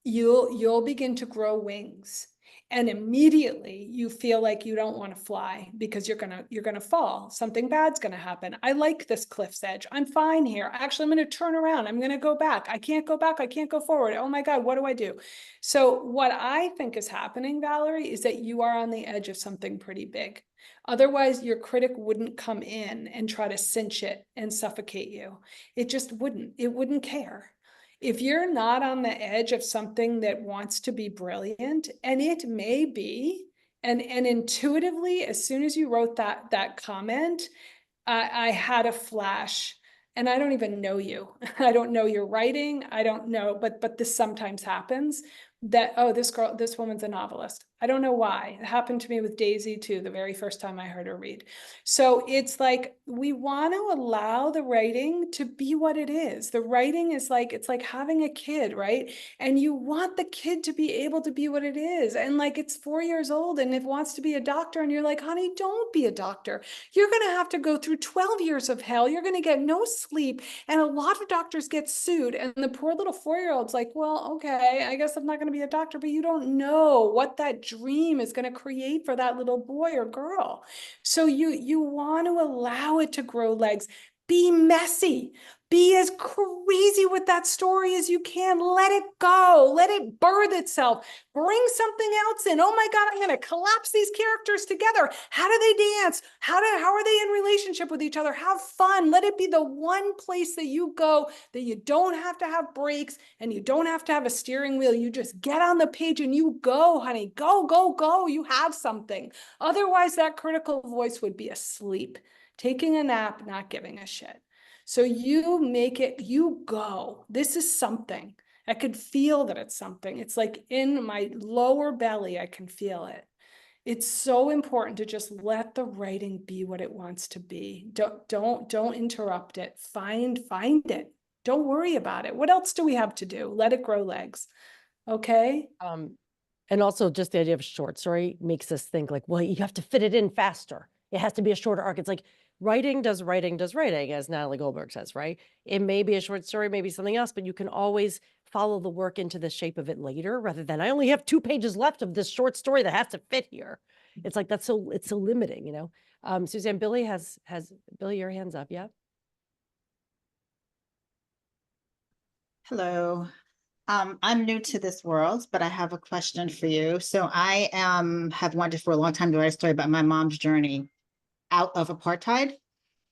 you'll begin to grow wings. And immediately you feel like you don't want to fly because you're gonna fall. Something bad's gonna happen. I like this cliff's edge. I'm fine here. Actually, I'm gonna turn around. I'm gonna go back. I can't go back. I can't go forward. Oh my God, what do I do? So what I think is happening, Valerie, is that you are on the edge of something pretty big. Otherwise, your critic wouldn't come in and try to cinch it and suffocate you. It just wouldn't. It wouldn't care. If you're not on the edge of something that wants to be brilliant, and it may be, and intuitively, as soon as you wrote that comment, I had a flash. And I don't even know you. I don't know your writing. I don't know, but this sometimes happens that, oh, this woman's a novelist. I don't know why. It happened to me with Daisy too, the very first time I heard her read. So it's like, we want to allow the writing to be what it is. The writing is like, it's like having a kid, right? And you want the kid to be able to be what it is. And like, it's 4 years old and it wants to be a doctor. And you're like, honey, don't be a doctor. You're going to have to go through 12 years of hell. You're going to get no sleep. And a lot of doctors get sued. And the poor little 4-year-old's like, well, okay, I guess I'm not going to be a doctor, but you don't know what that dream is going to create for that little boy or girl. So you want to allow it to grow legs. Be messy. Be as crazy with that story as you can. Let it go. Let it birth itself. Bring something else in. Oh my God, I'm going to collapse these characters together. How do they dance? How are they in relationship with each other? Have fun. Let it be the one place that you go that you don't have to have brakes and you don't have to have a steering wheel. You just get on the page and you go, honey. Go, go, go. You have something. Otherwise, that critical voice would be asleep, taking a nap, not giving a shit. So you make it, you go. This is something. I could feel that it's something. It's like in my lower belly, I can feel it. It's so important to just let the writing be what it wants to be. Don't interrupt it. Find it. Don't worry about it. What else do we have to do? Let it grow legs. Okay. And also just the idea of a short story makes us think like, well, you have to fit it in faster. It has to be a shorter arc. It's like writing does writing, as Natalie Goldberg says, right? It may be a short story, maybe something else, but you can always follow the work into the shape of it later rather than I only have 2 pages left of this short story that has to fit here. It's like, it's so limiting, Suzanne, Billy has Billy, your hand's up. Yeah. Hello. I'm new to this world, but I have a question for you. So I have wanted for a long time to write a story about my mom's journey out of apartheid.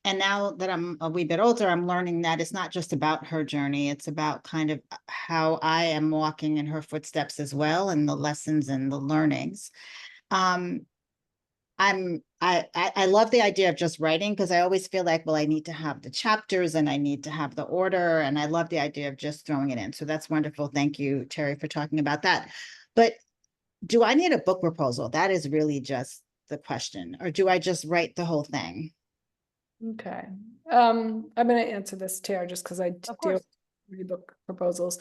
And now that I'm a wee bit older, I'm learning that it's not just about her journey. It's about kind of how I am walking in her footsteps as well, and the lessons and the learnings. Um, I love the idea of just writing, because I always feel like, well, I need to have the chapters and I need to have the order. And I love the idea of just throwing it in. So that's wonderful. Thank you, Terri, for talking about that. But do I need a book proposal? That is really just the question. Or do I just write the whole thing? Okay. I'm gonna answer this, Tara, just because I Of deal course. with book proposals.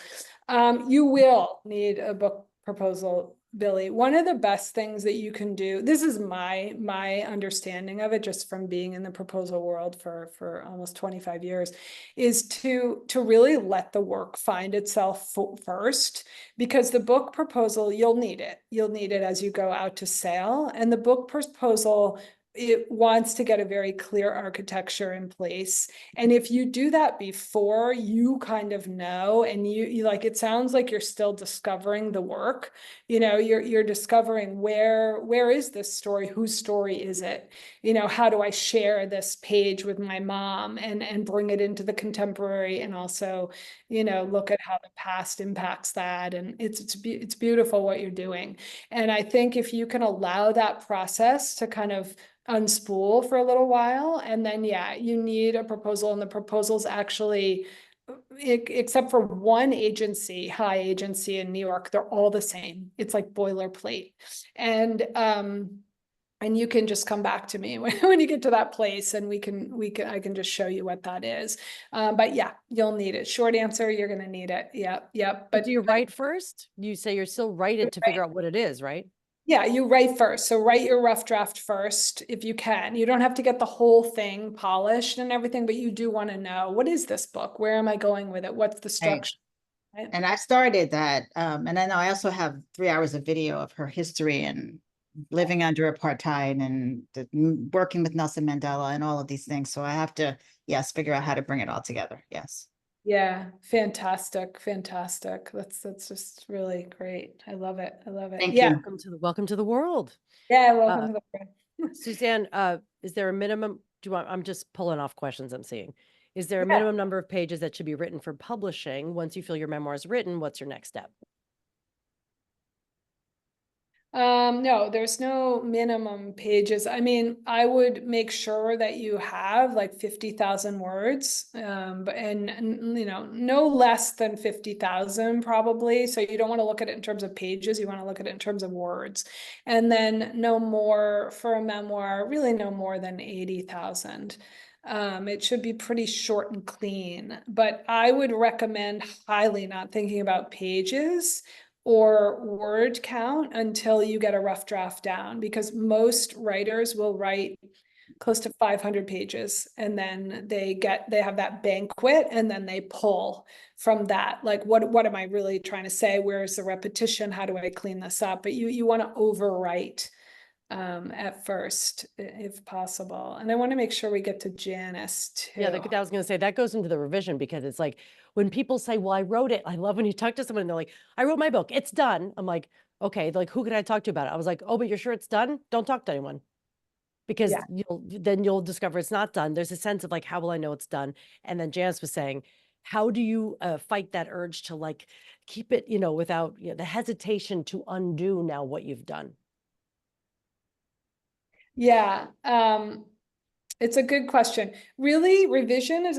You will need a book proposal, Billy. One of the best things that you can do, this is my understanding of it, just from being in the proposal world for almost 25 years, is to really let the work find itself first, because the book proposal, you'll need it. You'll need it as you go out to sale, and the book proposal, it wants to get a very clear architecture in place. And if you do that before, you kind of know, and you like, it sounds like you're still discovering the work. You know, you're discovering where is this story? Whose story is it? You know, how do I share this page with my mom and bring it into the contemporary, and also, you know, look at how the past impacts that. And it's beautiful what you're doing. And I think if you can allow that process to kind of unspool for a little while, and then, yeah, you need a proposal, and the proposals actually, except for one agency, high agency in New York, they're all the same. It's like boilerplate. And you can just come back to me when you get to that place, and I can just show you what that is. But yeah, you'll need it. Short answer, you're gonna need it. Yep. But do you write first? You say you're still write it to figure out what it is, right? Yeah, you write first. So write your rough draft first if you can. You don't have to get the whole thing polished and everything, but you do want to know, what is this book? Where am I going with it? What's the structure? Right? And I started that. And I know I also have 3 hours of video of her history and living under apartheid and working with Nelson Mandela and all of these things. So I have to, yes, figure out how to bring it all together. Yes. Yeah, fantastic. That's just really great. I love it. Thank Yeah. you. Welcome to the world. Yeah, welcome to the friend. Suzanne, is there a minimum? I'm just pulling off questions I'm seeing. Is there a Yeah. minimum number of pages that should be written for publishing? Once you feel your memoir is written, what's your next step? No, there's no minimum pages. I mean, I would make sure that you have like 50,000 words, and you know, no less than 50,000 probably. So you don't want to look at it in terms of pages, you want to look at it in terms of words. And then no more for a memoir, really no more than 80,000. It should be pretty short and clean, but I would recommend highly not thinking about pages or word count until you get a rough draft down, because most writers will write close to 500 pages, and then they have that banquet, and then they pull from that, like, what am I really trying to say? Where's the repetition? How do I clean this up? But you want to overwrite at first, if possible. And I want to make sure we get to Janice too. Yeah, I was going to say that goes into the revision, because it's like when people say, well, I wrote it. I love when you talk to someone and they're like, I wrote my book, it's done. I'm like, okay, like, who can I talk to about it? I was like, oh, but you're sure it's done? Don't talk to anyone, because Yeah. you'll discover it's not done. There's a sense of like, how will I know it's done? And then Janice was saying, how do you fight that urge to like keep it, without the hesitation to undo now what you've done? Yeah, it's a good question. Really, revision is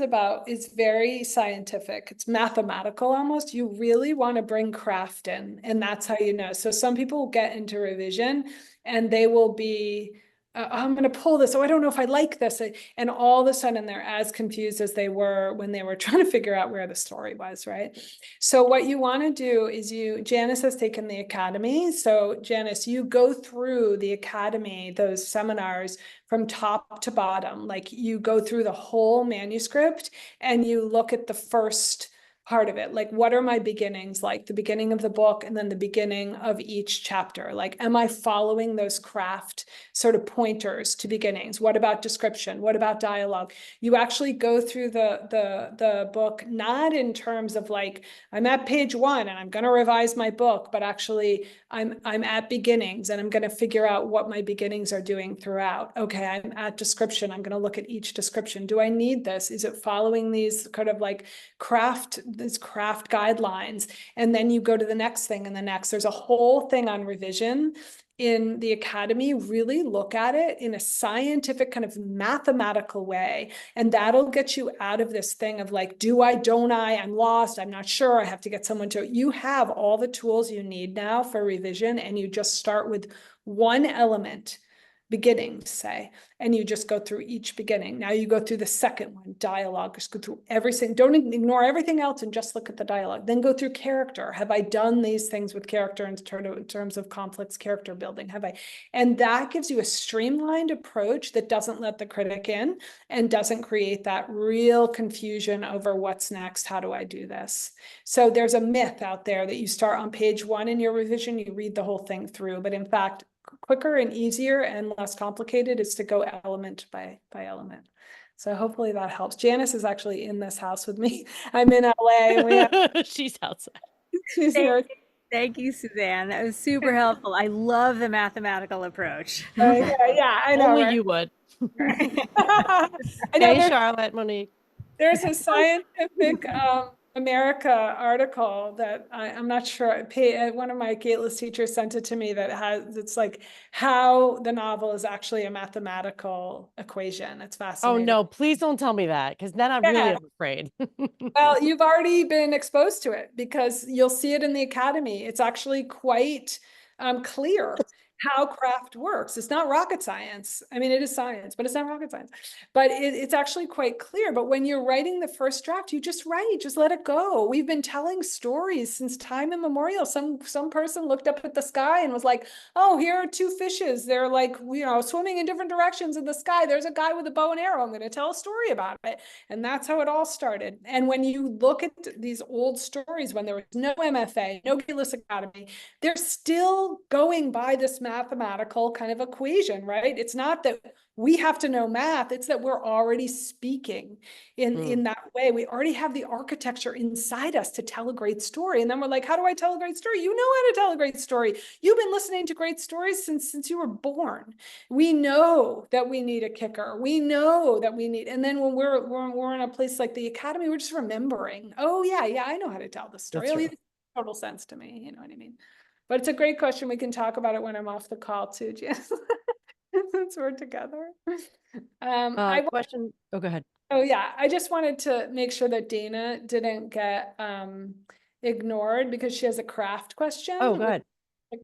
very scientific. It's mathematical almost. You really want to bring craft in, and that's how you know. So some people get into revision and they will be, I'm going to pull this. Oh, I don't know if I like this. And all of a sudden they're as confused as they were when they were trying to figure out where the story was, right? So what you want to do is Janice has taken the academy. So Janice, you go through the academy, those seminars from top to bottom. Like, you go through the whole manuscript and you look at the first part of it. Like, what are my beginnings? Like the beginning of the book and then the beginning of each chapter. Like, am I following those craft sort of pointers to beginnings? What about description? What about dialogue? You actually go through the book, not in terms of like, I'm at page 1 and I'm going to revise my book, but actually I'm at beginnings and I'm going to figure out what my beginnings are doing throughout. Okay, I'm at description. I'm going to look at each description. Do I need this? Is it following these kind of like these craft guidelines? And then you go to the next thing and the next. There's a whole thing on revision in the academy. Really look at it in a scientific kind of mathematical way. And that'll get you out of this thing of like, do I, don't I, I'm lost, I'm not sure, I have to get someone to, you have all the tools you need now for revision, and you just start with one element, beginning, say, and you just go through each beginning. Now you go through the second one, dialogue, just go through everything. Don't ignore everything else and just look at the dialogue. Then go through character. Have I done these things with character in terms of conflicts, character building? Have I? And that gives you a streamlined approach that doesn't let the critic in and doesn't create that real confusion over what's next. How do I do this? So there's a myth out there that you start on page 1 in your revision, you read the whole thing through, but in fact, quicker and easier and less complicated is to go element by element. So hopefully that helps. Janice is actually in this house with me. I'm in LA and we have she's outside. she's here. Thank you, Suzanne. That was super helpful. I love the mathematical approach. Yeah, I know. Only right? you would. I know Hey, Charlotte, Monique. there's a scientific America article that I'm not sure, one of my Gateless teachers sent it to me, that it's like how the novel is actually a mathematical equation. It's Oh fascinating. no, please don't tell me that, because then I really am afraid. Well, you've already been exposed to it because you'll see it in the academy. It's actually quite clear how craft works. It's not rocket science. I mean, it is science, but it's not rocket science. But it's actually quite clear. But when you're writing the first draft, you just write, just let it go. We've been telling stories since time immemorial. Some person looked up at the sky and was like, oh, here are 2 fishes. They're like, swimming in different directions in the sky. There's a guy with a bow and arrow. I'm going to tell a story about it. And that's how it all started. And when you look at these old stories, when there was no MFA, no Gateless Academy, they're still going by this mathematical kind of equation, right? It's not that we have to know math, it's that we're already speaking in that way. We already have the architecture inside us to tell a great story. And then we're like, how do I tell a great story? You know how to tell a great story. You've been listening to great stories since you were born. We know that we need a kicker. We know that we need, and then when we're in a place like the academy, we're just remembering, oh yeah, I know how to tell the story. That's It true. makes total sense to me, you know what I mean? But it's a great question. We can talk about it when I'm off the call too, Jess. Since we're together. Question. Oh, go ahead. Oh yeah, I just wanted to make sure that Dana didn't get ignored because she has a craft question. Oh, go ahead.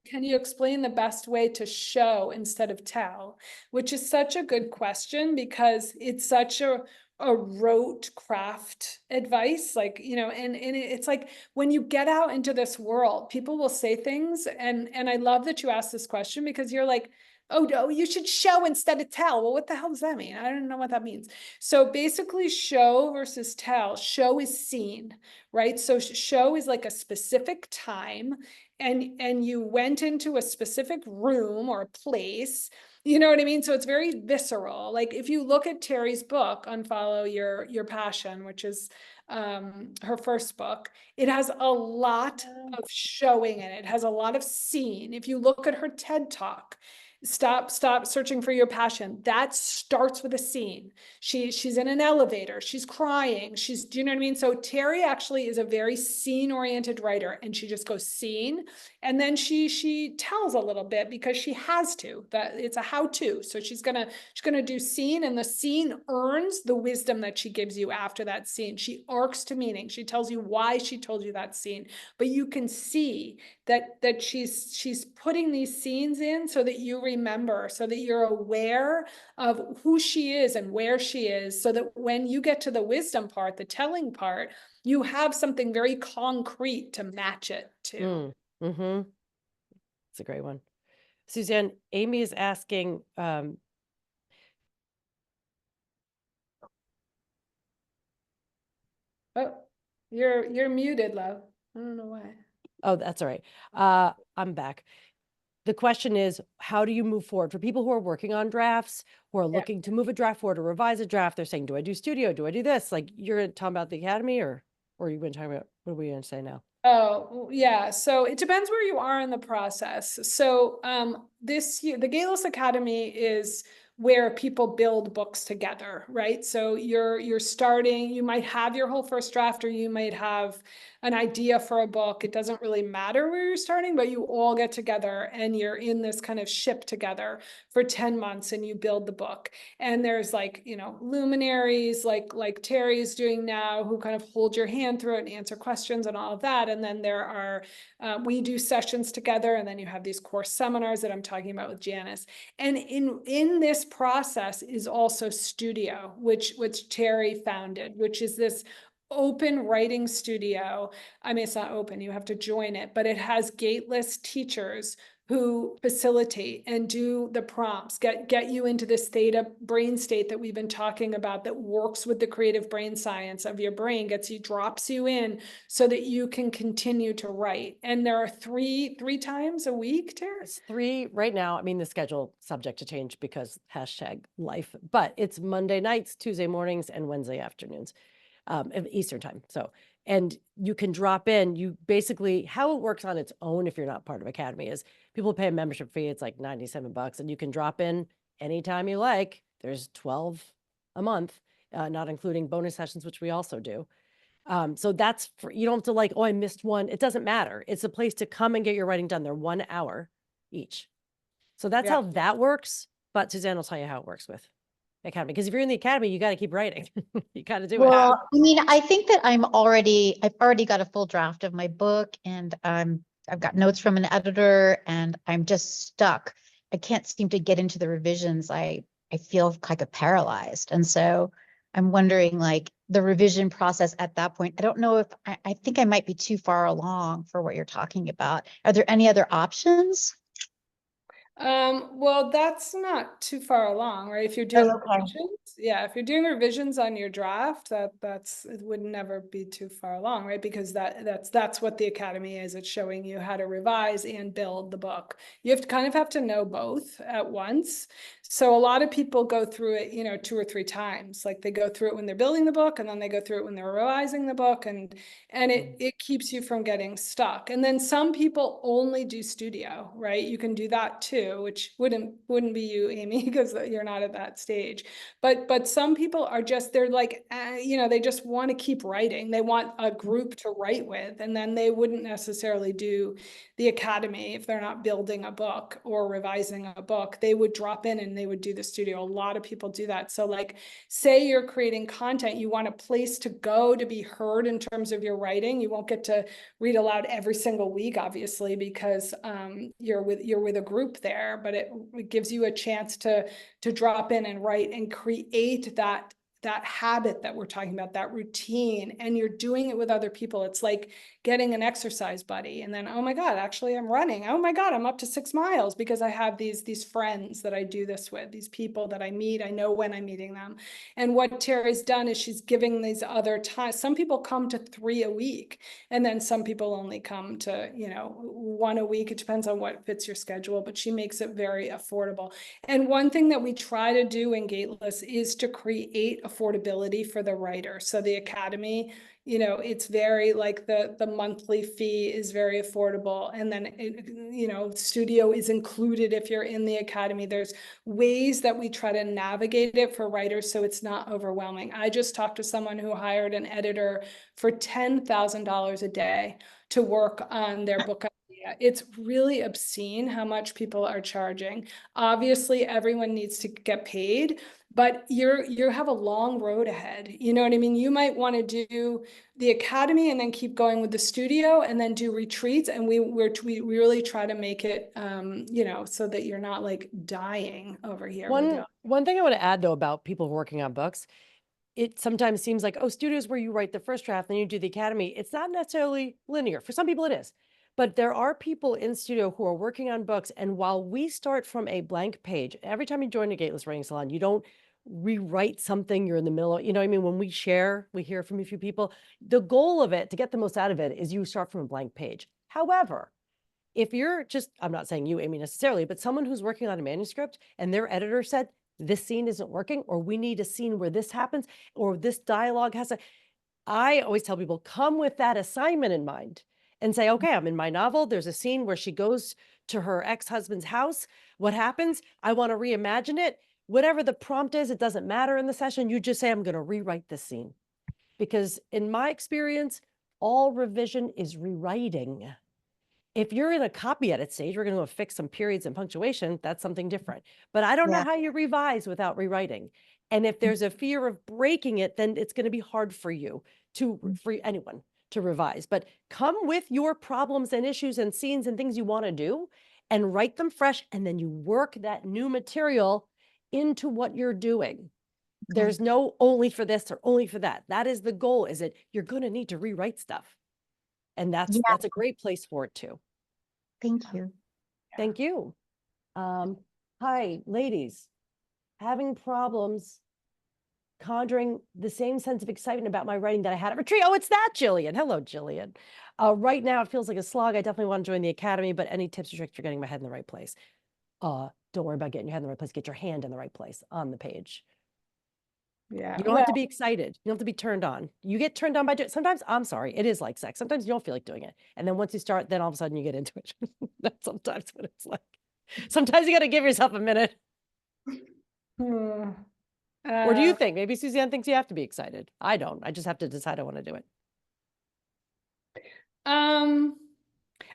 Can you explain the best way to show instead of tell? Which is such a good question because it's such a rote craft advice, like, and it's like when you get out into this world, people will say things, and I love that you asked this question because you're like, oh no, you should show instead of tell. Well, what the hell does that mean? I don't know what that means. So basically, show versus tell. Show is seen, right? So show is like a specific time, and you went into a specific room or a place. You know what I mean? So it's very visceral. Like if you look at Terri's book, Unfollow Your Passion, which is her first book, it has a lot of showing in it. It has a lot of scene. If you look at her TED Talk, Stop Searching for Your Passion, that starts with a scene. She's in an elevator, she's crying, do you know what I mean? So Terri actually is a very scene-oriented writer, and she just goes scene, and then she tells a little bit because she has to. That it's a how-to. So she's gonna do scene, and the scene earns the wisdom that she gives you after that scene. She arcs to meaning. She tells you why she told you that scene, but you can see that she's putting these scenes in so that you remember, so that you're aware of who she is and where she is, so that when you get to the wisdom part, the telling part, you have something very concrete to match it to. Mm-hmm. It's a great one. Suzanne, Amy is asking, Oh, You're muted, love. I don't know why. Oh, that's all right. I'm back. The question is, how do you move forward for people who are working on drafts, who are looking to move a draft forward or revise a draft? They're saying, do I do studio? Do I do this? Like, you're talking about the academy, or are you going to talk about, what are we going to say now? Oh, yeah. So it depends where you are in the process. So this year, the Gateless Academy is where people build books together, right? So you're starting, you might have your whole first draft, or you might have an idea for a book. It doesn't really matter where you're starting, but you all get together and you're in this kind of ship together for 10 months and you build the book. And there's like, you know, luminaries like Terri is doing now, who kind of hold your hand through it and answer questions and all of that. And then there are, we do sessions together, and then you have these course seminars that I'm talking about with Janice. And in this process is also Studio, which Terri founded, which is this open writing studio. I mean, it's not open, you have to join it, but it has gateless teachers who facilitate and do the prompts, get you into this brain state that we've been talking about, that works with the creative brain science of your brain, drops you in so that you can continue to write. And there are three times a week, Terri? It's 3 right now. I mean, the schedule subject to change because #life, but it's Monday nights, Tuesday mornings, and Wednesday afternoons, Eastern time. So, and you can drop in. You basically, how it works on its own, if you're not part of Academy, is people pay a membership fee. It's like $97, and you can drop in anytime you like. There's 12 a month, not including bonus sessions, which we also do. So that's for, you don't have to like, oh, I missed one. It doesn't matter. It's a place to come and get your writing done. They're 1 hour each. So that's how that works. But Suzanne will tell you how it works with Academy. Because if you're in the Academy, you got to keep writing. You got to do it. Well, I mean, I think that I've already got a full draft of my book, and I've got notes from an editor, and I'm just stuck. I can't seem to get into the revisions. I feel kind of paralyzed. And so I'm wondering, like, the revision process at that point, I don't know if I think I might be too far along for what you're talking about. Are there any other options? Well, that's not too far along, right? If you're doing okay. revisions, if you're doing revisions on your draft, it would never be too far along, right? Because that's what the Academy is. It's showing you how to revise and build the book. You have to know both at once. So a lot of people go through it, 2 or 3 times. Like they go through it when they're building the book, and then they go through it when they're revising the book, and it keeps you from getting stuck. And then some people only do studio, right? You can do that too, which wouldn't be you, Amy, because you're not at that stage. But some people are just, they're like, they just want to keep writing. They want a group to write with, and then they wouldn't necessarily do the Academy if they're not building a book or revising a book. They would drop in and they would do the studio. A lot of people do that. So like, say you're creating content, you want a place to go to be heard in terms of your writing. You won't get to read aloud every single week, obviously, because you're with a group there, but it gives you a chance to drop in and write and create that habit that we're talking about, that routine, and you're doing it with other people. It's like getting an exercise buddy, and then, oh my God, actually I'm running. Oh my God, I'm up to 6 miles because I have these friends that I do this with, these people that I meet. I know when I'm meeting them. And what Terry's done is she's giving these other times. Some people come to 3 a week, and then some people only come to, 1 a week. It depends on what fits your schedule, but she makes it very affordable. And one thing that we try to do in Gateless is to create affordability for the writer. So the Academy, it's very like the monthly fee is very affordable. And then, studio is included if you're in the Academy. There's ways that we try to navigate it for writers so it's not overwhelming. I just talked to someone who hired an editor for $10,000 a day to work on their book idea. It's really obscene how much people are charging. Obviously, everyone needs to get paid, but you have a long road ahead. You know what I mean? You might want to do the Academy and then keep going with the studio and then do retreats. And we really try to make it, so that you're not like dying over here. One thing I want to add though about people working on books, it sometimes seems like, oh, studio is where you write the first draft, then you do the Academy. It's not necessarily linear. For some people it is. But there are people in studio who are working on books. And while we start from a blank page, every time you join a Gateless Writing Salon, you don't rewrite something you're in the middle of, you know what I mean? When we share, we hear from a few people. The goal of it, to get the most out of it, is you start from a blank page. However, if you're just, I'm not saying you, Amy, necessarily, but someone who's working on a manuscript and their editor said, this scene isn't working, or we need a scene where this happens, or this dialogue has a, I always tell people, come with that assignment in mind and say, okay, I'm in my novel. There's a scene where she goes to her ex-husband's house. What happens? I want to reimagine it. Whatever the prompt is, it doesn't matter in the session. You just say, I'm going to rewrite this scene. Because in my experience, all revision is rewriting. If you're in a copy edit stage, we're going to affix some periods and punctuation. That's something different. But I don't know how you revise without rewriting. And if there's a fear of breaking it, then it's going to be hard for you for anyone to revise. But come with your problems and issues and scenes and things you want to do and write them fresh. And then you work that new material into what you're doing. There's no only for this or only for that. That is the goal, is that you're going to need to rewrite stuff. And that's a great place for it too. Thank you. Thank you. Hi, ladies. Having problems conjuring the same sense of excitement about my writing that I had at retreat. Oh, it's that, Jillian. Hello, Jillian. Right now it feels like a slog. I definitely want to join the academy, but any tips or tricks for getting my head in the right place? Don't worry about getting your head in the right place. Get your hand in the right place on the page. Yeah. You don't have to be excited. You don't have to be turned on. You get turned on by doing it. Sometimes, I'm sorry, it is like sex. Sometimes you don't feel like doing it. And then once you start, then all of a sudden you get into it. That's sometimes what it's like. Sometimes you got to give yourself a minute. Or do you think? Maybe Suzanne thinks you have to be excited. I don't. I just have to decide I want to do it.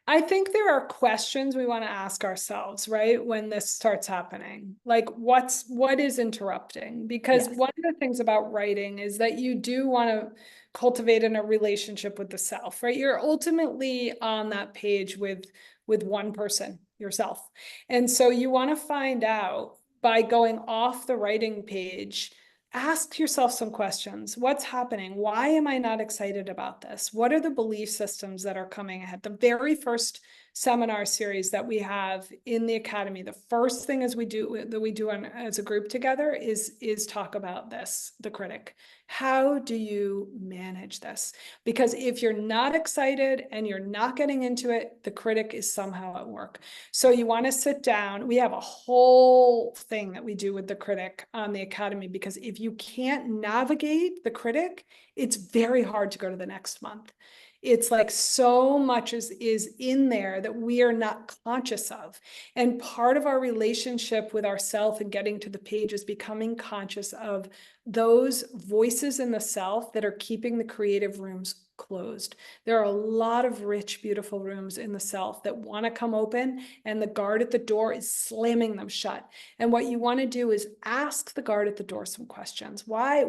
I think there are questions we want to ask ourselves, right? When this starts happening, like what is interrupting? Because one of the things about writing is that you do want to cultivate in a relationship with the self, right? You're ultimately on that page with one person, yourself. And so you want to find out by going off the writing page, ask yourself some questions. What's happening? Why am I not excited about this? What are the belief systems that are coming ahead? The very first seminar series that we have in the academy, the first thing as we do as a group together is talk about this, the critic. How do you manage this? Because if you're not excited and you're not getting into it, the critic is somehow at work. So you want to sit down. We have a whole thing that we do with the critic on the academy, because if you can't navigate the critic, it's very hard to go to the next month. It's like so much is in there that we are not conscious of. And part of our relationship with ourself and getting to the page is becoming conscious of those voices in the self that are keeping the creative rooms closed. There are a lot of rich, beautiful rooms in the self that want to come open, and the guard at the door is slamming them shut. And what you want to do is ask the guard at the door some questions. Why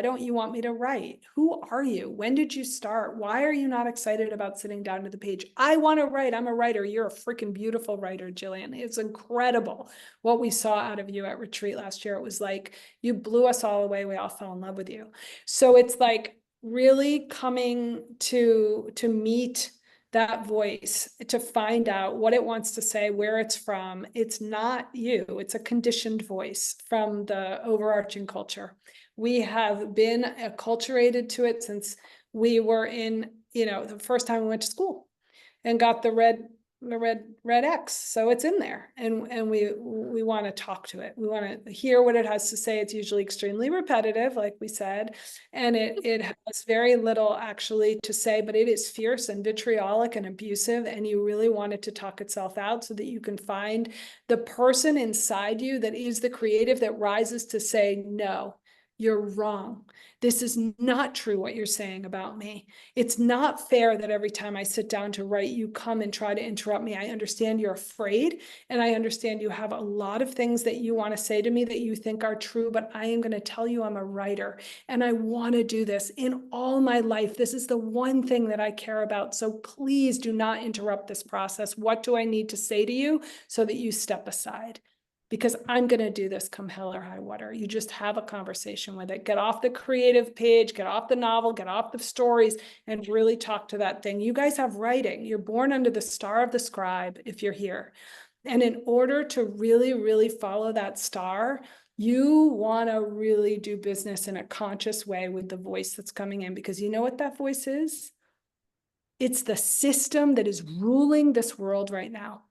don't you want me to write? Who are you? When did you start? Why are you not excited about sitting down to the page? I want to write. I'm a writer. You're a freaking beautiful writer, Jillian. It's incredible what we saw out of you at retreat last year. It was like you blew us all away. We all fell in love with you. So it's like really coming to meet that voice, to find out what it wants to say, where it's from. It's not you. It's a conditioned voice from the overarching culture. We have been acculturated to it since we were in, the first time we went to school and got the red X. So it's in there, and we want to talk to it. We want to hear what it has to say. It's usually extremely repetitive, like we said, and it has very little actually to say, but it is fierce and vitriolic and abusive, and you really want it to talk itself out so that you can find the person inside you that is the creative that rises to say, no, you're wrong. This is not true what you're saying about me. It's not fair that every time I sit down to write, you come and try to interrupt me. I understand you're afraid, and I understand you have a lot of things that you want to say to me that you think are true, but I am going to tell you I'm a writer, and I want to do this in all my life. This is the one thing that I care about. So please do not interrupt this process. What do I need to say to you so that you step aside? Because I'm going to do this come hell or high water. You just have a conversation with it. Get off the creative page, get off the novel, get off the stories, and really talk to that thing. You guys have writing. You're born under the star of the scribe if you're here. And in order to really, really follow that star, You want to really do business in a conscious way with the voice that's coming in, because you know what that voice is? It's the system that is ruling this world right now.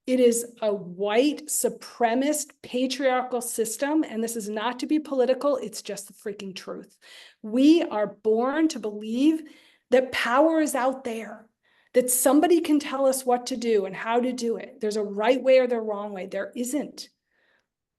It is a white supremacist patriarchal system. And this is not to be political. It's just the freaking truth. We are born to believe that power is out there, that somebody can tell us what to do and how to do it. There's a right way or the wrong way. There isn't.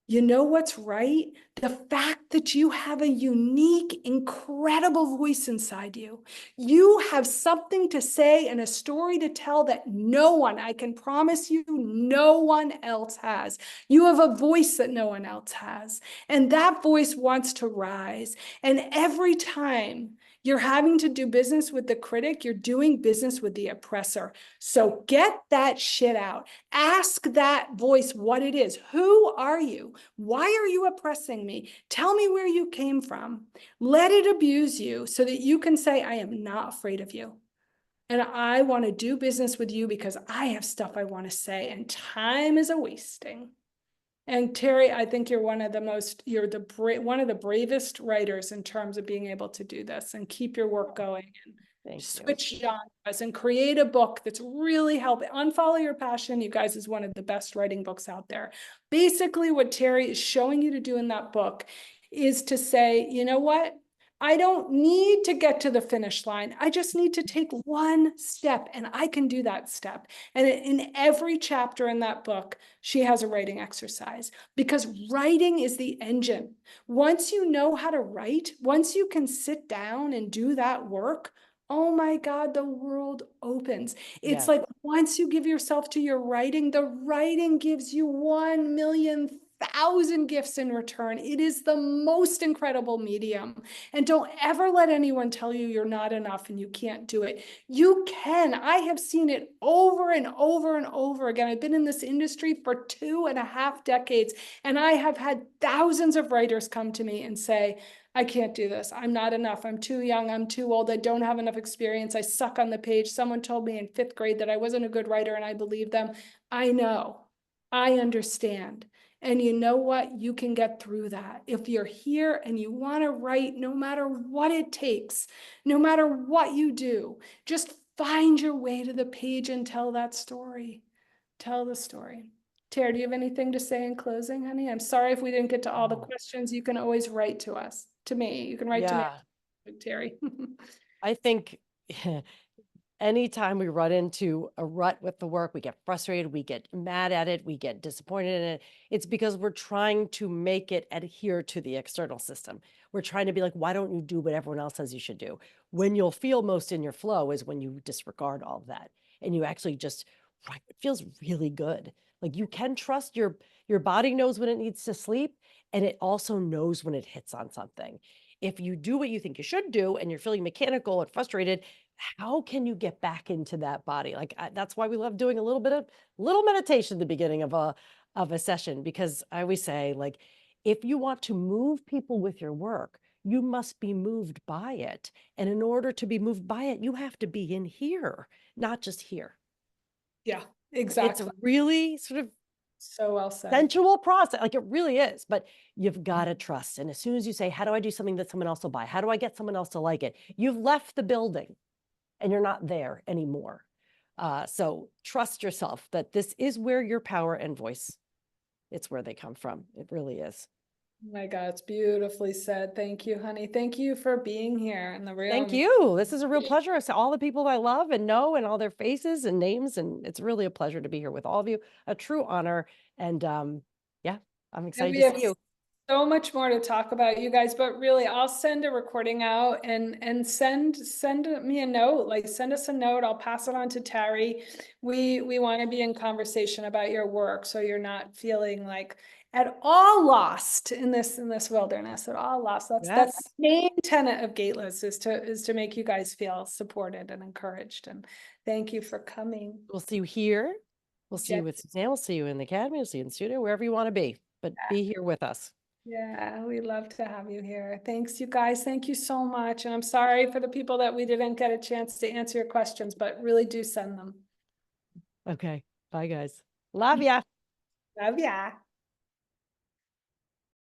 You know what's right? The fact that you have a unique, incredible voice inside you. You have something to say and a story to tell that no one, I can promise you, no one else has. You have a voice that no one else has. And that voice wants to rise. And every time you're having to do business with the critic, you're doing business with the oppressor. So get that shit out. Ask that voice what it is. Who are you? Why are you oppressing me? Tell me where you came from. Let it abuse you so that you can say, I am not afraid of you. And I want to do business with you because I have stuff I want to say, and time is a wasting. And Terri, I think you're one of the one of the bravest writers in terms of being able to do this and keep your work going. Thank you. Switch genres and create a book that's really helping. Unfollow Your Passion, you guys, is one of the best writing books out there. Basically, what Terri is showing you to do in that book is to say, you know what? I don't need to get to the finish line. I just need to take one step, and I can do that step. And in every chapter in that book, she has a writing exercise, because writing is the engine. Once you know how to write, once you can sit down and do that work, oh my God, the world opens. It's like once you give yourself to your writing, the writing gives you 1,000,000 gifts in return. It is the most incredible medium. And don't ever let anyone tell you you're not enough and you can't do it. You can. I have seen it over and over and over again. I've been in this industry for 2.5 decades, and I have had thousands of writers come to me and say, I can't do this. I'm not enough. I'm too young. I'm too old. I don't have enough experience. I suck on the page. Someone told me in 5th grade that I wasn't a good writer, and I believe them. I know. I understand. And you know what? You can get through that. If you're here and you want to write, no matter what it takes, no matter what you do, just find your way to the page and tell that story. Tell the story. Terri, do you have anything to say in closing, honey? I'm sorry if we didn't get to all the questions. You can always write to us, to me. You can write to me, Terri. I think anytime we run into a rut with the work, we get frustrated, we get mad at it, we get disappointed in it. It's because we're trying to make it adhere to the external system. We're trying to be like, why don't you do what everyone else says you should do? When you'll feel most in your flow is when you disregard all of that and you actually just write. It feels really good. Like you can trust your body knows when it needs to sleep, and it also knows when it hits on something. If you do what you think you should do and you're feeling mechanical and frustrated, how can you get back into that body? Like that's why we love doing a little meditation at the beginning of a session, because I always say, like, if you want to move people with your work, you must be moved by it. And in order to be moved by it, you have to be in here, not just here. Yeah, exactly. It's really sort of so well said. Sensual process, like it really is, but you've got to trust. And as soon as you say, how do I do something that someone else will buy? How do I get someone else to like it? You've left the building and you're not there anymore. So trust yourself that this is where your power and voice, it's where they come from. It really is. Oh my God, it's beautifully said. Thank you, honey. Thank you for being here in the room. Thank you. This is a real pleasure. I saw all the people I love and know and all their faces and names. And it's really a pleasure to be here with all of you. A true honor. And yeah, I'm excited to see you. So much more to talk about, you guys, but really I'll send a recording out and send me a note, like send us a note. I'll pass it on to Terri. We want to be in conversation about your work, so you're not feeling like at all lost in this wilderness, at all lost. That's the main tenet of Gateless, is to make you guys feel supported and encouraged. And thank you for coming. We'll see you here. We'll see you with Suzanne. We'll see you in the academy. We'll see you in the studio, wherever you want to be, but be here with us. Yeah, we love to have you here. Thanks, you guys. Thank you so much. And I'm sorry for the people that we didn't get a chance to answer your questions, but really do send them. Okay. Bye, guys. Love ya. Love ya.